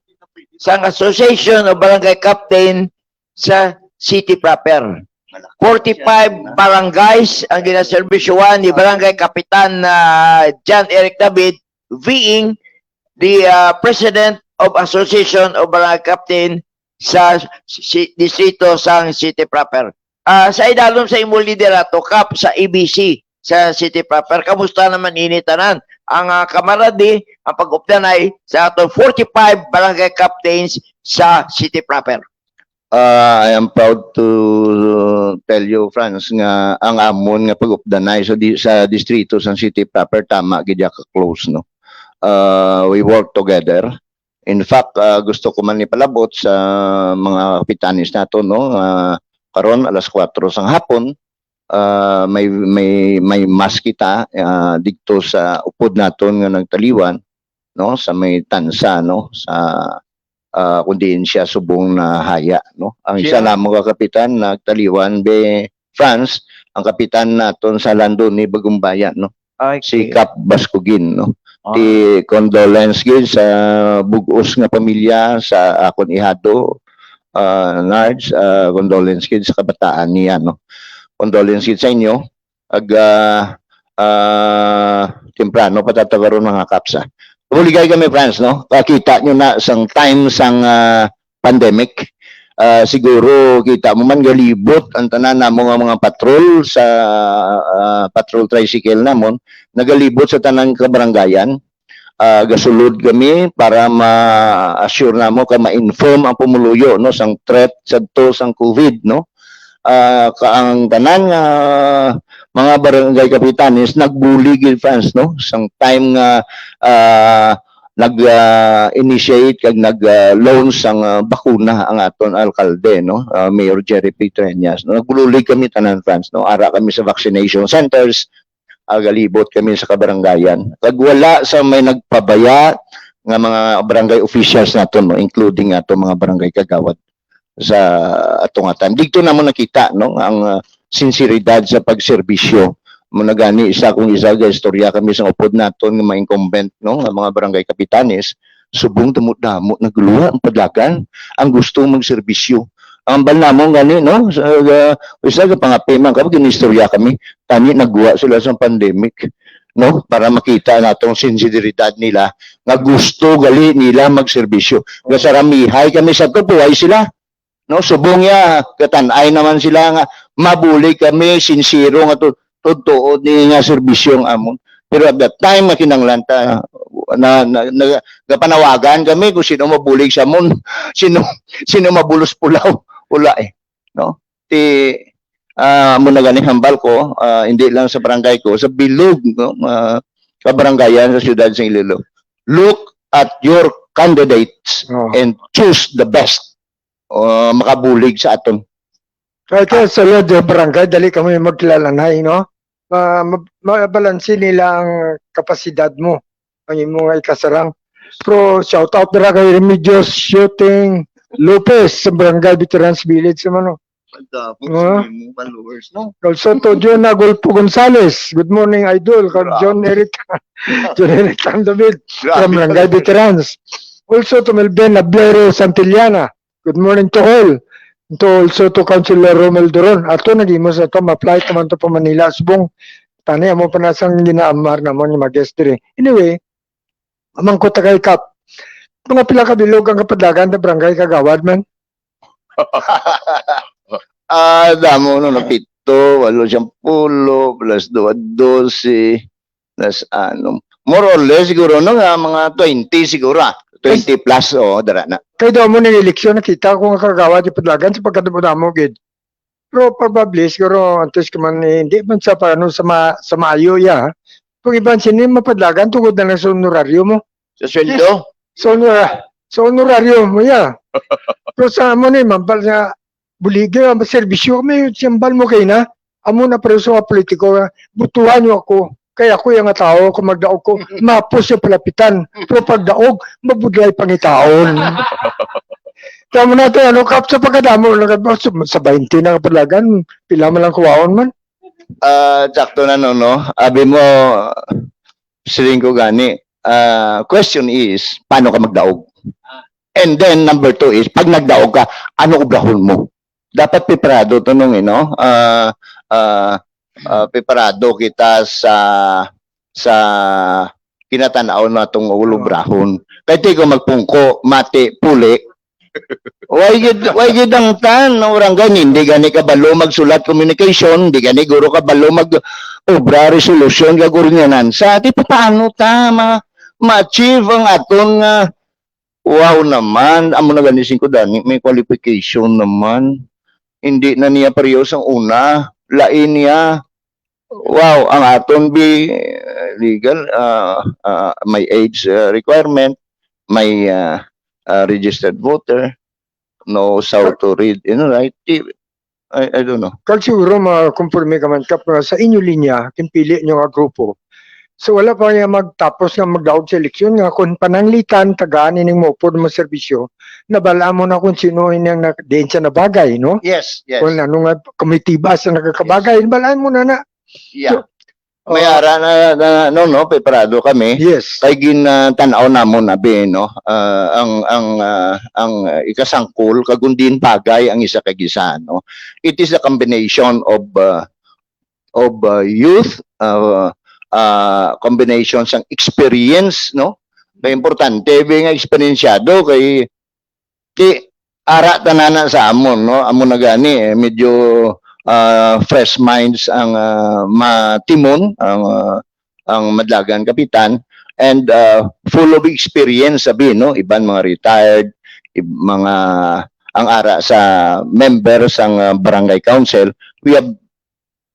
sa Association of Barangay Captain sa City proper. 45 barangays ang ginaservisyohan ni Barangay Kapitan John Eric David, being the President of Association of Barangay Captain sa distrito sang City proper. Sa idalom sa imong liderato kap sa ABC sa City proper, kamusta naman initanan ang kamaradi ang pag-updanay sa atong 45 barangay captains sa City proper? I am proud to tell you, Franz, nga ang amon nga pag-updanay sa distrito sa City proper tama gidya ka close, no? We work together. In fact, gusto ko man ipalabot sa mga kapitanis nato, no? Karon alas 4 sang hapon, may mas kita dito sa upod naton nga nagtaliwan, no? Sa may tansa, no? Sa kundiin siya subong na haya, no? Ang isa lamang ka kapitan nagtaliwan be France, ang kapitan naton sa Landon ni Bagumbayan, no? Si Cap Bascugin, no? Di condolence gid sa bugos nga pamilya sa akon ihado, Nards, condolence gid sa kabataan niya, no? Condolence gid sa inyo. Temprano patatagaron mga kapsa. Buligay kami, friends, no? Kakita nyo na sang time sang pandemic. Siguro kita mo man galibot ang tanan namo nga mga patrol sa patrol tricycle namon, nagalibot sa tanang kabarangayan. Gasulod kami para ma-assure namo ka ma-inform ang pumuluyo, no, sang threat sadto sang COVID, no? Ang tanan nga mga barangay kapitanes nagbuli gid, fans, no, sang time nga nag-initiate kag nag-launch ang bakuna ang aton alkalde, no, Mayor Jerry Petreñas, no? Nagbuli kami tanan, fans, no, ara kami sa vaccination centers, galibot kami sa kabarangayan. Kag wala sa may nagpabaya nga mga barangay officials naton, no, including ato mga barangay kagawad sa atong time. Dito na mo nakita, no, ang sinseridad sa pagserbisyo. Muna gani isa kung isa ga istorya kami sa upod naton nga mga incumbent, no, nga mga barangay kapitanes, subong damot-damot nagluwa ang padlakan ang gusto magserbisyo. Ang balnamong gani, no, isa ka pangapiman kapag ginistorya kami tani nagguwa sila sa pandemic, no, para makita natong sinseridad nila nga gusto gali nila magserbisyo. Gasaramihay kami sa tupuay sila, no, subong ya katanay naman sila nga mabuli kami sincero nga totoo ni nga serbisyong amon. Pero at that time na kinanglanta panawagan kami kung sino mabulig sa amon, sino mabulos pulaw, wala no. Ti mo na gani hambal ko, hindi lang sa barangay ko, sa bilog, no, kabarangayan sa siyudad sa Iloilo. Look at your candidates and choose the best. Makabulig sa aton. Kahit sa loob ng barangay, dali kami magkilalanay, no? Mabalansin nila ang kapasidad mo, ang imong ikasarang. Pero shout out na kay Remedios Shooting Lopez sa Barangay Veterans Village naman, no? Pagkapos Ah. mo followers, no? Also to John Agolpo Gonzales. Good morning, Idol. Kag John Eric David from Barangay Veterans. Also to Melben Lablero Santillana. Good morning to all. To also to Councilor Romel Duron. Ato nagimo sa to ma-apply naman to pa Manila. Subong tani mo pa nasang ginaamar namon yung mag-guest diri. Anyway, amang ko tagay kap. Mga pila ka bilog ang kapadlagan na barangay kagawad man. Damo no, na 7, 8, 10, plus 2, 12, plus ano. More or less siguro no, mga 20 siguro. 20 plus, dara na. Kaya daw mo ng eleksyon, nakita ko nga kagawad yung padlagan sa pagkatapos mo, gid. Pero probably, siguro, antes ka man, hindi man sa, paano, sa maayo, ya. Kung ibang sinin mapadlagan, tungkol na lang sa honoraryo mo. Sa sweldo? Sa honoraryo mo, ya. Pero sa amo na, mambal na, buligay, servisyo, may siyambal mo kayo na, amo na pero sa mga politiko, butuhan nyo ako. Kaya ako yung tao, kung magdaog ko, mapos yung palapitan. Pero pagdaog, mabudlay pangitaon. Kaya mo natin, kap sa pagkadamo, sa 20 na kapalagan, pila mo lang kuwaon man. Sakto na no. Abi mo, siling ko gani. Question is, paano ka magdaog? And then, number 2 is, pag nagdaog ka, ano obrahon mo? Dapat preparado to nung, preparado kita sa kinatanaw na itong ulobrahon. Kaya di ko magpungko, mati, puli. Why gid ang tan orang gani, hindi gani kabalo magsulat communication, hindi gani guro kabalo mag obra resolution gaguro niyanan. Sa ati paano ta ma-achieve ang aton wow naman, amo na ganisin ko dani, may qualification naman. Hindi na niya parehas ang una, lain niya. Wow, ang aton legal, may age requirement, may registered voter, knows how to read, right? I don't know. Kag siguro makumporme ka man kap sa inyo linya, kimpili nyo nga grupo. So wala pa niya magtapos nga magdaog sa eleksyon nga kung pananglitan tagaan ining mo po mo serbisyo, nabala mo na kung sino inyang nakadensya na bagay, no? Yes. Kung ano nga komitiba sa nakakabagay, balaan mo na. Yeah. May ara na preparado kami. Yes. Kay tanaw namon abi no. Ang ikasangkol kagundin bagay ang isa kag isa no. It is a combination of youth, combination sang experience no. Kay importante nga eksperyensyado kay ara tanana sa amon no. Amon na gani medyo fresh minds ang matimon ang madlagan kapitan and full of experience sabi no, iban mga retired, mga ang ara sa members ang barangay council. We have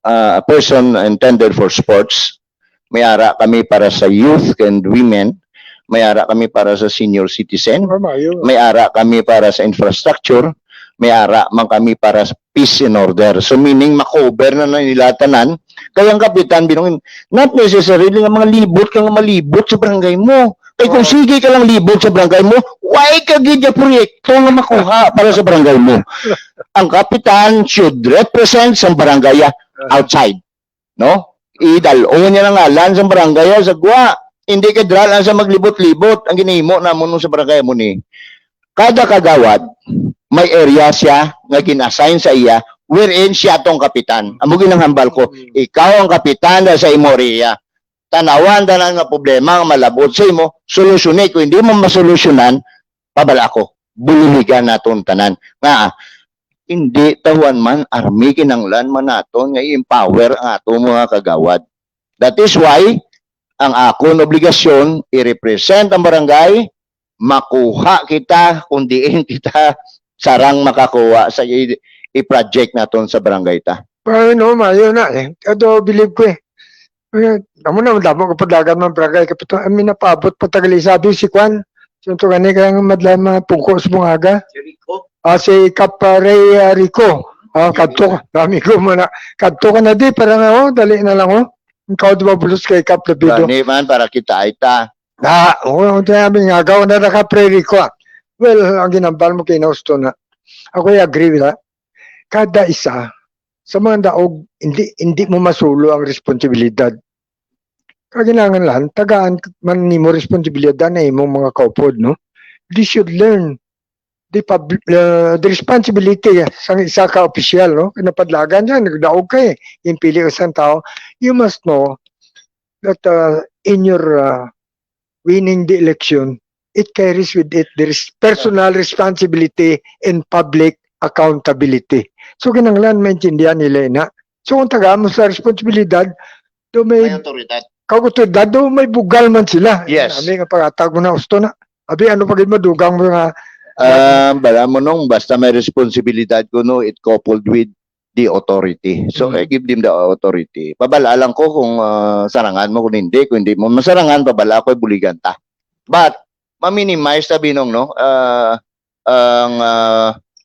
a person intended for sports, may ara kami para sa youth and women, may ara kami para sa senior citizen, may ara kami para sa infrastructure, may ara man kami para sa peace and order. So meaning makover na nila tanan. Kaya ang kapitan binungin, not necessarily nga mga libot kang malibot sa barangay mo. Kaya kung sige ka lang libot sa barangay mo, why ka gidya proyekto nga makuha para sa barangay mo? Ang kapitan should represent sa barangay outside. No? Idalo niya ng ngalan sa barangay sa gwa. Hindi ka dralan sa maglibot-libot. Ang ginihimo namon sa barangay mo ni. Kada kagawad, may area siya nga ginassign sa iya wherein siya tong kapitan. Amo ginanghambal ko, ikaw ang kapitan sa imo area. Tanawan na nga problema nga malabot sa imo, solusyonin. Kung hindi mo masolusyonan, pabala ko. Bululigan naton tanan. Nga, hindi tawan man, army kinanglan man naton nga i-empower ang ato mga kagawad. That is why, ang akong obligasyon, i-represent ang barangay, makuha kita, kundiin kita, sarang makakuha sa i-project naton sa barangay ta. No, mayo na eh. Ito, believe ko eh. Amo na, damo ko padlagan man barangay kapito. Amin na paabot patagali sabi si Kwan. Sinto gani kaya madlay mga pungko sa bungaga. Si Kapare Rico. Kadto ka. Dami ko mo na. Kadto ka na di. Para na dali na lang Ikaw di ba bulos kay Kap Davido? Gani man para kita ay ta. Sabi nga, gawa na Kapare Rico. Well, ang ginambal mo kay Nausto na. Ako agree with that. kada isa sa mga daog hindi mo masulo ang responsibilidad. Kaginangan lang tagaan man nimo responsibilidad na imong mga kaupod, no? They should learn the responsibility sa isa ka opisyal, no? Kinapadlagan yan, nagdaog ka yung pili isang tao. You must know that in your winning the election, it carries with it personal responsibility and public accountability. So kinanglan maintindihan nila na. So kung tagaan mo sa responsibilidad, do may otoridad. kagutoridad, do may bugal man sila. Yes. Abi nga pagatag mo na gusto na. Abi ano pagid mo dugang mo nga Bala mo nung basta may responsibilidad ko no, it coupled with the authority. So I give them the authority. Pabala lang ko kung sarangan mo, kung hindi mo masarangan, pabala ko buligan ta. But ma-minimize ta binong no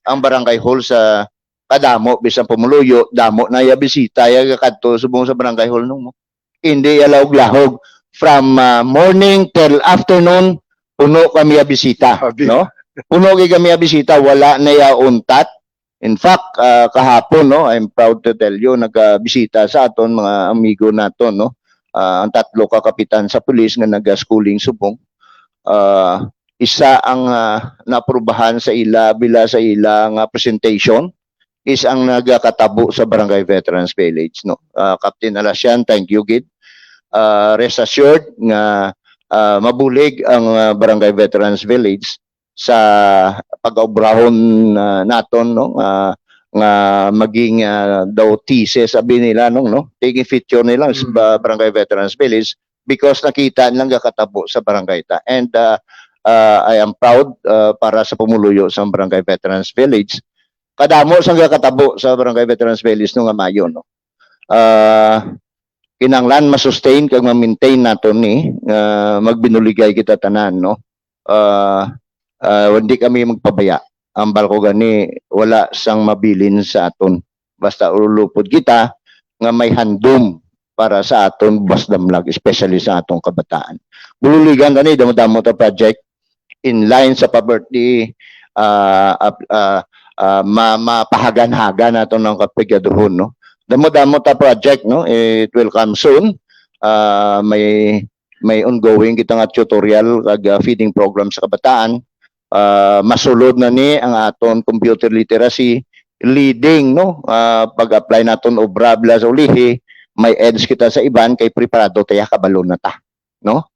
ang barangay hall sa kadamo bisan pumuluyo, damo na ya bisita ya kadto subong sa barangay hall nung mo. Hindi ya lahog from morning till afternoon puno kami ya bisita, Abi. no? Puno kami ya bisita, wala na ya untat. In fact, kahapon no, I'm proud to tell you nagbisita sa aton mga amigo naton no. Ang tatlo ka kapitan sa pulis nga naga-schooling subong. Isa ang naaprubahan sa ila bila sa ila nga presentation is ang nagakatabo sa Barangay Veterans Village no. Captain Alasian, thank you gid. Rest assured nga mabulig ang Barangay Veterans Village sa pag-obrahon naton no nga maging daw thesis sabi nila no taking picture nila sa Barangay Veterans Village because nakita nilang kakatabo sa barangay ta. And I am proud para sa pumuluyo sa Barangay Veterans Village. Kadamo sang kakatabo sa Barangay Veterans Village no nga Mayo no. Kinanglan ma-sustain kag ma-maintain naton ni magbinuligay kita tanan no. Hindi kami magpabaya. Ang balko gani wala sang mabilin sa aton. Basta ulupod kita nga may handom para sa aton basdamlag, especially sa atong kabataan. Bululigan gani damo-damo ta project in line sa pa-birthday mapahagan-hagan naton ng kapigaduhon no. Damo-damo ta project no, it will come soon. May ongoing kita nga tutorial kag feeding program sa kabataan. Masulod na ni ang aton computer literacy leading no pag-apply naton obra bla sa ulihi may edge kita sa iban kay preparado taya kabalo na ta no.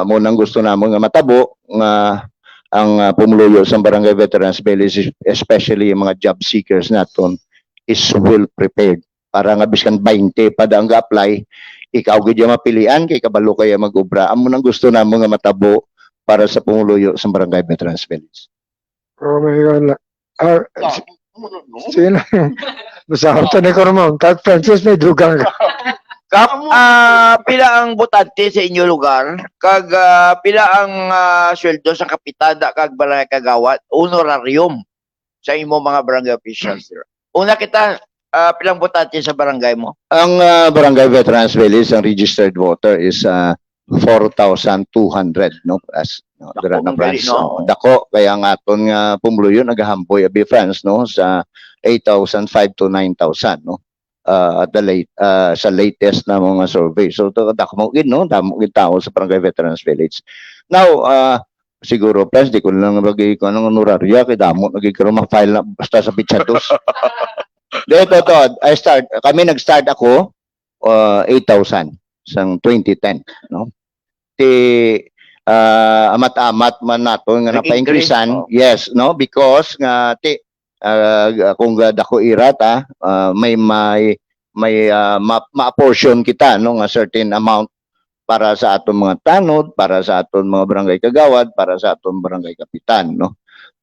Mo nang gusto namo nga matabo nga ang pumuluyo sa Barangay Veterans Village, especially yung mga job seekers naton, is well prepared para nga biskan 20 pa ang ga-apply ikaw gid yung mapilian kay kabalo kaya mag-obra. Amo nang gusto namo nga matabo para sa pumuluyo sa Barangay Veterans Village. oh my God. Sige lang. Masahap to na ko naman. Kag Francis may dugang ka. Kap, pila ang botante sa inyo lugar? Kag pila ang sweldo sa kapitada kag barangay kagawad? Honorarium sa imo mga barangay officials. Una kita, pilang botante sa barangay mo? Ang Barangay Veterans Village, ang registered voter is 4,200 no as no, Dako, dira na mong France gali, no? dako kaya nga aton nga pumuluyo nagahampoy abi France no sa 8,500 to 9,000 no at the late sa latest na mga survey. So dako mo gid no damo gid tao sa Barangay Veterans Village. Now siguro plus di ko lang bagay ko ng honoraria kay damo nagikaroon ma-file na basta sa pitsados. Dito kami nag-start ako 8,000 sang 2010 no. Amat-amat man nato nga napa-increasean. Yes no because nga kung dako irata may ma-portion kita no nga certain amount para sa aton mga tanod, para sa aton mga barangay kagawad, para sa aton barangay kapitan no.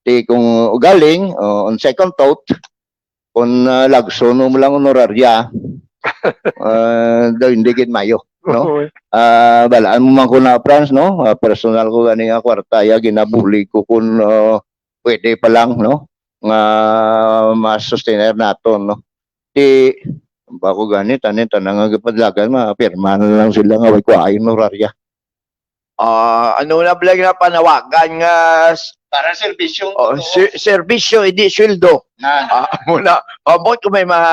Kung galing on second thought kung lagso no mo lang honoraria daw hindi gid mayo no. Balaan mo man ko na France no, personal ko gani nga kwarta ya ginabuli ko kun pwede pa lang no nga ma-sustainer naton no. Ba ko gani tanin tanang nga padlagan ma-pirma na lang sila nga way kuayon honoraria. Ano na blag na panawagan nga Para serbisyong Oh, serbisyo, hindi sweldo. na Muna, mo kung may mga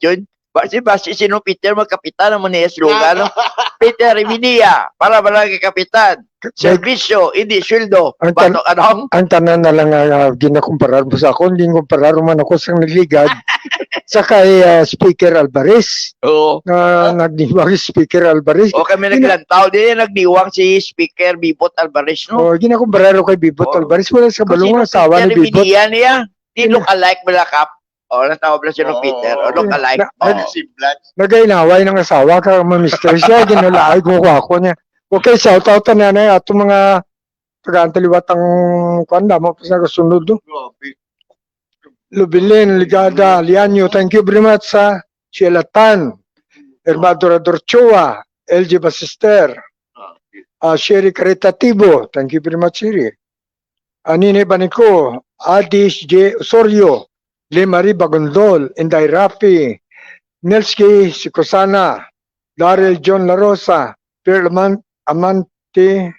yun. Basi sino Peter, magkapitan naman niya slogan. No? Peter Emilia, para barangay kapitan. Serbisyo, hindi sweldo. Ang Bato anong? ang tanan na lang ginakumparar mo sa ako, hindi kumparar man ako sa nagligad sa kay Speaker Alvarez. Oo. Na nagdiwag si Speaker Alvarez. O kami naglantaw din, nagdiwang si Speaker Bibot Alvarez, no? O, ginakumparar ko kay Bibot Oh. Alvarez. Wala sa balungan, asawa ni Bibot. Emilia niya. Di look-alike mo kap. O, natawag na siya ng Oo. Peter. O, look-alike. Na- si Vlad. Nagainaway ng asawa ka, mamister siya, ginulaay ko ako niya. Okay, shout out na na ato mga taga-antaliwat ang kanda mo sa kasunod. No? Lubilin, Ligada, Lianyo, thank you very much sa Tan, Hermadorador Chua, LG Basister, Sherry Caritativo, thank you very much, Sherry. Anine Banico, Adis J. Osorio, Limari Bagondol, Inday Rapi, Nelski Sikosana, Daryl John La Rosa, Pierre Amante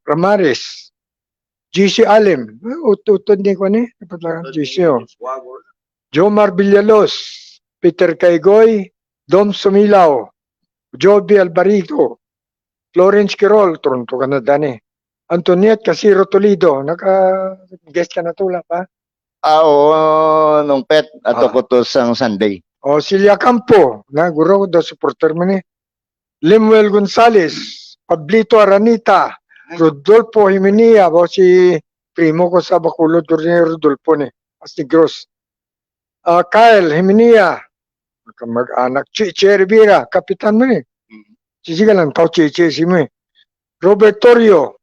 Ramares, GC Alim, ututod din ko ni, GC o. Jomar Villalos, Peter Caigoy, Dom Sumilaw, Joby Alvarito, Florence Quirol, Toronto, Canada ni. Antoniette Casiro Toledo, naka-guest ka na tula pa. Oo, nung pet ato ko to sang Sunday. O Celia Campo, na guro do supporter mo ni. Limuel Gonzales, Pablito Aranita, Rodolfo Jimenea, o si primo ko sa Bacolod, Rodolfo ni, Asti Gross. Kyle Jimenea, mag-anak, Chiche Rivera, kapitan mo ni. Chichi ka lang, tao Chiche si mo. Robert Torrio,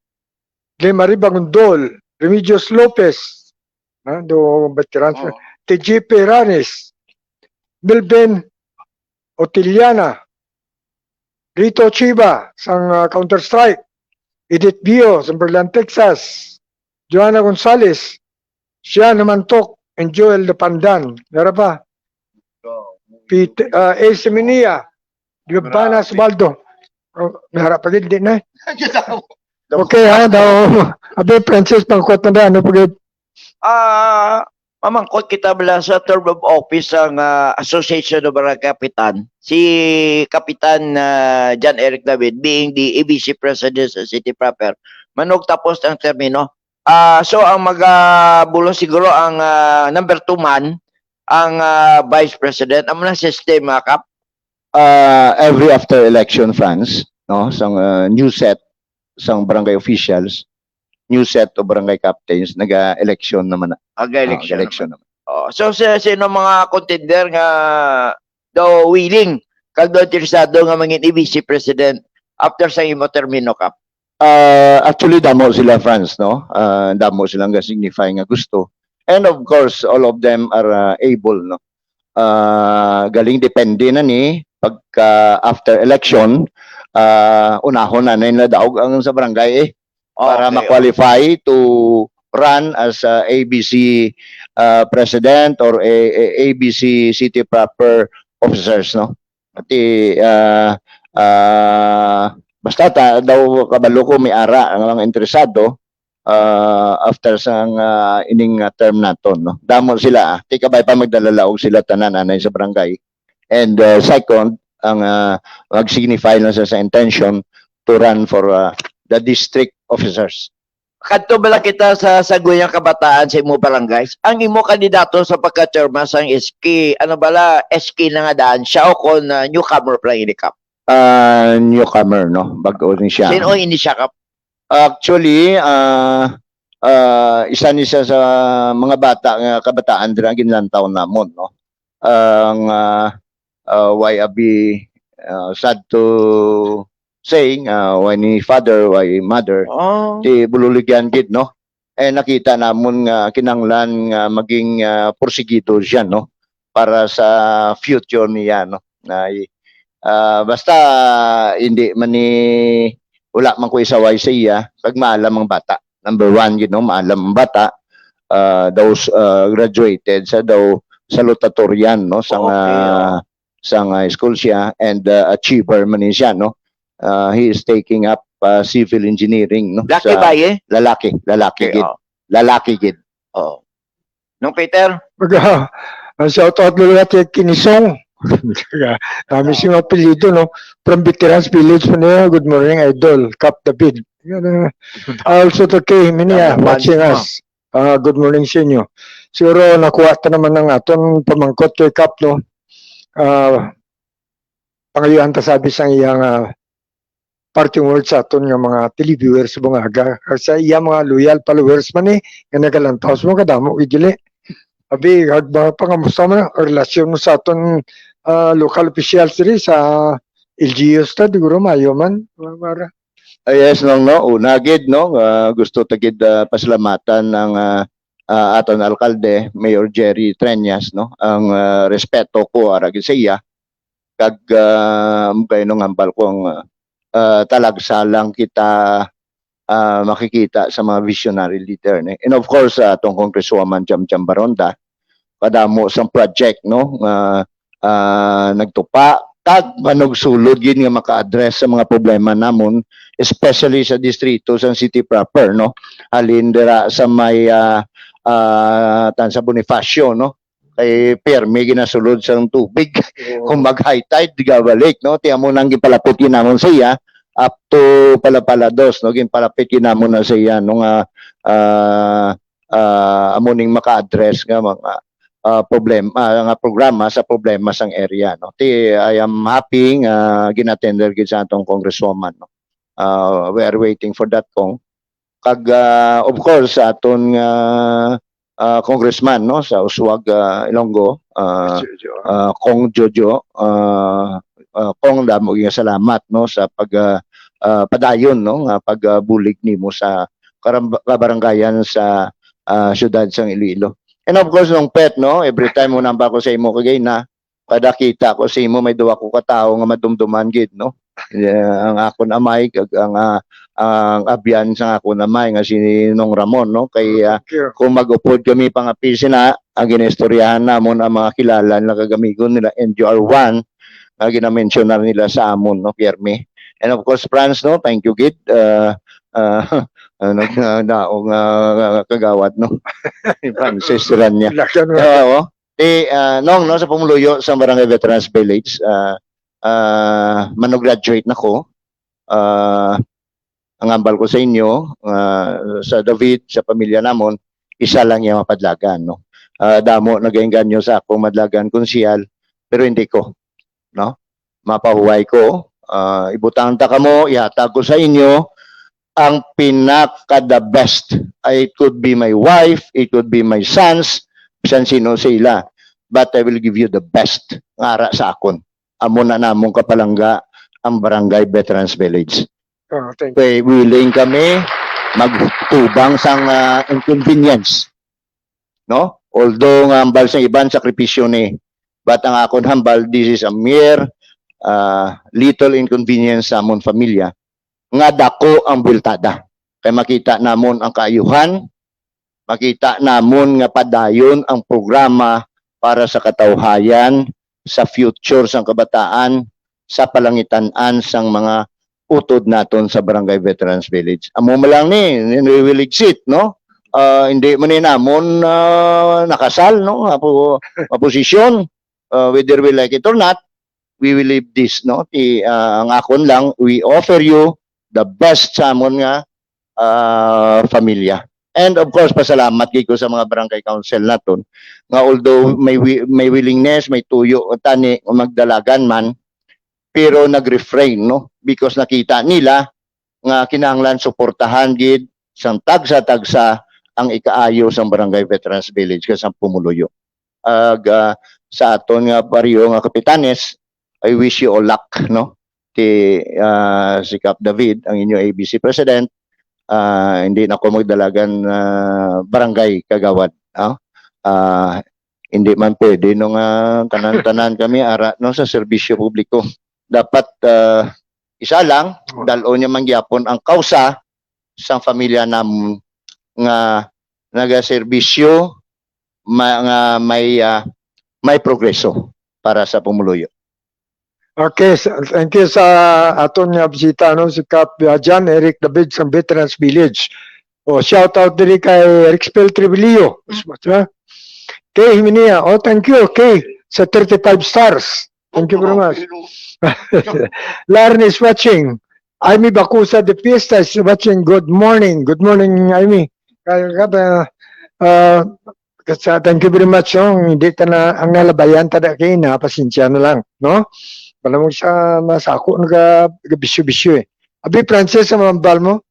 Glemari Bagundol, Remedios Lopez, do veteran, TJ Peranes, Melvin Otiliana, Rito Chiba, sang Counter-Strike, Edith Bio, sa Berlin, Texas, Joanna Gonzalez, siya namantok, and Joel de Pandan, meron pa, Peter, Ace Minia, Giovanna Subaldo, may harap pa din na. Okay ha, daw, abe Francis, pangkot na ano pagod. Mamangkot kita bala sa term of office ang Association of Barangay Kapitan. Si Kapitan John Eric David being the ABC President sa City Proper. Manog tapos ang termino. So ang magabulong siguro ang number 2 man, ang Vice President. Ang mga system, Kap? Every after election, France, no, sang new set sang barangay officials, new set of barangay captains, naga-election naman. Election. Naman. So sino mga contender nga daw willing kag daw interesado nga mangin vice president after sa imo termino, Kap? Actually, damo sila, France, no? Damo silang signify nga gusto. And of course, all of them are able, no? Galing depende na ni pagka after election, unahon na nila daog ang sa barangay para ma-qualify to run as ABC president or ABC city proper officers, no? Pati basta daw kabalo ko may ara ang mga interesado after sang ining term naton, no? Damo sila, ti kabay pa magdalalaog sila tanan anay sa barangay. And second, ang mag-signify na sa intention to run for the district officers. Kadto bala kita sa Saguyang Kabataan sa imo barangay. Ang imo kandidato sa pagka-chairman sang SK, ano bala SK na nga daan siya o kon newcomer pa lang ini, Kap? Newcomer, no? Bago rin siya. Sino hindi siya, Kap? Actually, isa ni siya sa mga bata nga kabataan din ang ginlantaw namon, no? Ang why abi sad to saying why ni father, why mother, di bululigyan gid, no? Nakita namon nga kinanglan nga maging porsigido siya, no? Para sa future niya, no? Na basta hindi man ni wala man ko isaway sa iya pag maalam ang bata. Number 1, you know, maalam ang bata. Those graduated sa daw salutatorian, no? Sang school siya and achiever man siya, no? He is taking up civil engineering, no? Lucky Sa- ba eh? Lalaki Okay, gid. Lalaki gid. oh. Nung Peter, Shout out mo lahat kay Kinisong. Dami siyang apelido, no? From Veterans Village po niya, good morning, Idol, Cap David. Also to kay Minia, Tama, watching Bansi mo. us. Good morning sa inyo. Siguro nakuha ta naman ng aton pamangkot kay Cap, no? Pangayuhan ta sabi sa iyang parting words sa aton nga mga televiewers mga aga. Sa iya mga loyal followers man nga nagalantaos mo kadamo gidili. Abi, hagba pa nga musta mo na relasyon mo sa aton local officials diri sa LGUs ta, diguro mayo man. Para. Yes, no, una gid, no, gusto tagid pasalamatan ng aton alkalde, Mayor Jerry Treñas, no, ang respeto ko ara gid sa iya kag kay nung hambal ko ang talagsalang kita makikita sa mga visionary leader, ne? And of course atong Congresswoman Jam Baronda kadamo sang project, no, nagtupa kag manugsulod gid nga maka-address sa mga problema namon, especially sa distrito sa city proper, no, halin dira sa may tan sa Bonifacio, no, kay permi ginasulod sang tubig kung mag high tide gabalik, no, tiyan mo nang gipalapit ginamon sa iya up to Palapalados, no, ginpalapit ginamon na sa iya nung amuning maka-address nga mga problema nga programa sa problema sang area, no. I am happy ginatender gid sa atong congresswoman, no. We are waiting for that kong kag of course sa aton congressman, no, sa Uswag Ilonggo, Kong Jojo, Kong damo gyud salamat, no, sa padayon, no, nga pagbulig nimo sa kabarangayan sa syudad sang Iloilo. And of course nung pet, no, every time mo namba ko sa imo kagay na kada kita ko sa imo may duwa ko ka tawo nga madumduman gid, no. Ang akon amay kag ang abyan sa akon amay nga si Nong Ramon, no, kay kung mag-upod kami pangapil sina ang ginistoryahan namon ang mga kilala na kagamigon nila NGR1 nga ginamention na nila sa amon, no, Pierme. And of course Franz, no, thank you gid daong kagawad, no. Francis Rania. Oo. Nong, no, sa pumuluyo sa Barangay Veterans Village, mano-graduate na ko. Ang ambal ko sa inyo, sa David, sa pamilya namon, isa lang yung mapadlagan, no. Damo nagainganyo sa akong madlagan konsihal, pero hindi ko, no. Mapahuway ko, ibutang ta kamo, ihatag ko sa inyo ang pinaka-the best. It could be my wife, it could be my sons, bisan sino sila. But I will give you the best ngara sa akon. Amo na namong kapalangga ang Barangay Veterans Village. Thank you. Kaya willing kami magtubang sang inconvenience. No? Although ang hambal sa iban sakripisyo ni, but ang akon hambal, this is a mere little inconvenience sa amon familia nga dako ang bultada. Kay makita namon ang kaayuhan, makita namon nga padayon ang programa para sa katawhayan, sa future sang kabataan, sa palangitan-an sang mga utod naton sa Barangay Veterans Village. Amo man lang ni will exit, no? Hindi man ni namon nakasal, no? Posisyon, whether we like it or not, we will leave this, no? Ang akon lang, we offer you the best sa amon nga familia. And of course, pasalamat gid ko sa mga barangay council naton nga although may willingness, may tuyo o tani magdalagan man, pero nag-refrain, no, because nakita nila nga kinahanglan suportahan gid sang tagsa-tagsa ang ikaayo sang Barangay Veterans Village kasang pumuluyo. Sa aton nga baryo nga kapitanes, I wish you all luck, no, si Cap David, ang inyo ABC President. Hindi na ako magdalagan barangay kagawad, no? Hindi man pwede nung tanan-tanan kami ara no sa serbisyo publiko. Dapat isa lang dalo niya mangyapon ang kausa sa pamilya nam nga naga-serbisyo may progreso para sa pumuluyo. Okay, thank you sa aton nga bisita no si Kap John Eric David sa Veterans Village. Oh, shout out diri kay Rixpel Tribilio. Kay Himinia. Oh, thank you. Okay, sa 35 stars. Thank you very much. Larry is watching. Amy Bakusa de Fiesta is watching. Good morning. Good morning, Amy. Thank you very much. No? Hindi ta na ang nalabayan tada kay na pasensya na lang, no? Wala mo siya masako nga bisyo-bisyo eh. Abi Francis sa mambal mo?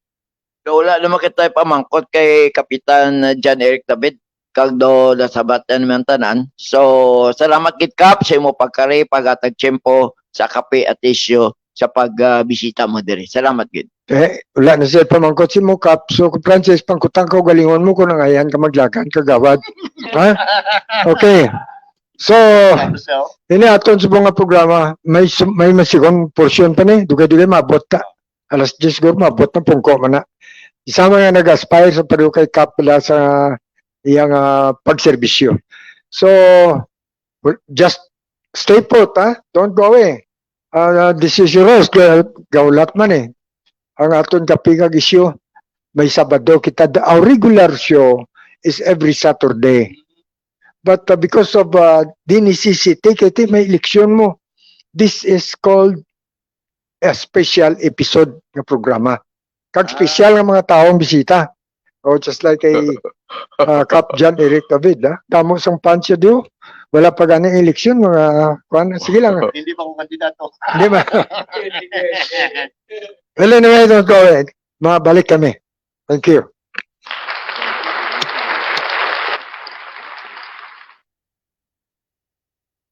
Wala naman kita pamangkot kay Kapitan John Eric David kag do nasabatan man tanan. So salamat gid Kap sa imo pagkari pagatag tiyempo sa kape at isyo sa pagbisita mo diri. Salamat gid. Wala na siya pamangkot si mo Kap. So Francis pangkutang ko galingon mo kung nangayan ka maglakan kagawad. Ha? Okay. So, ini aton sa mga programa, may masigong portion pa ni, dugay-dugay mabot ta. Alas 10 siguro mabot na pungko man na. Isama nga nag-aspire sa padukay kapila sa iyang pagserbisyo. So, just stay put, ha? Don't go away. This is your host, gaulat man eh. Ang aton kapigag isyo, may Sabado kita. Our regular show is every Saturday. But because of the necessity, kaya may eleksyon mo. This is called a special episode ng programa. Kag special ng mga taong bisita. Oh, just like kay Kap John Eric David. Tamo sang pansya diyo. Wala pa ganang eleksyon. Sige lang. Hindi pa ako kandidato. Hindi ba? Well, anyway, don't go ahead. Mabalik kami. Thank you.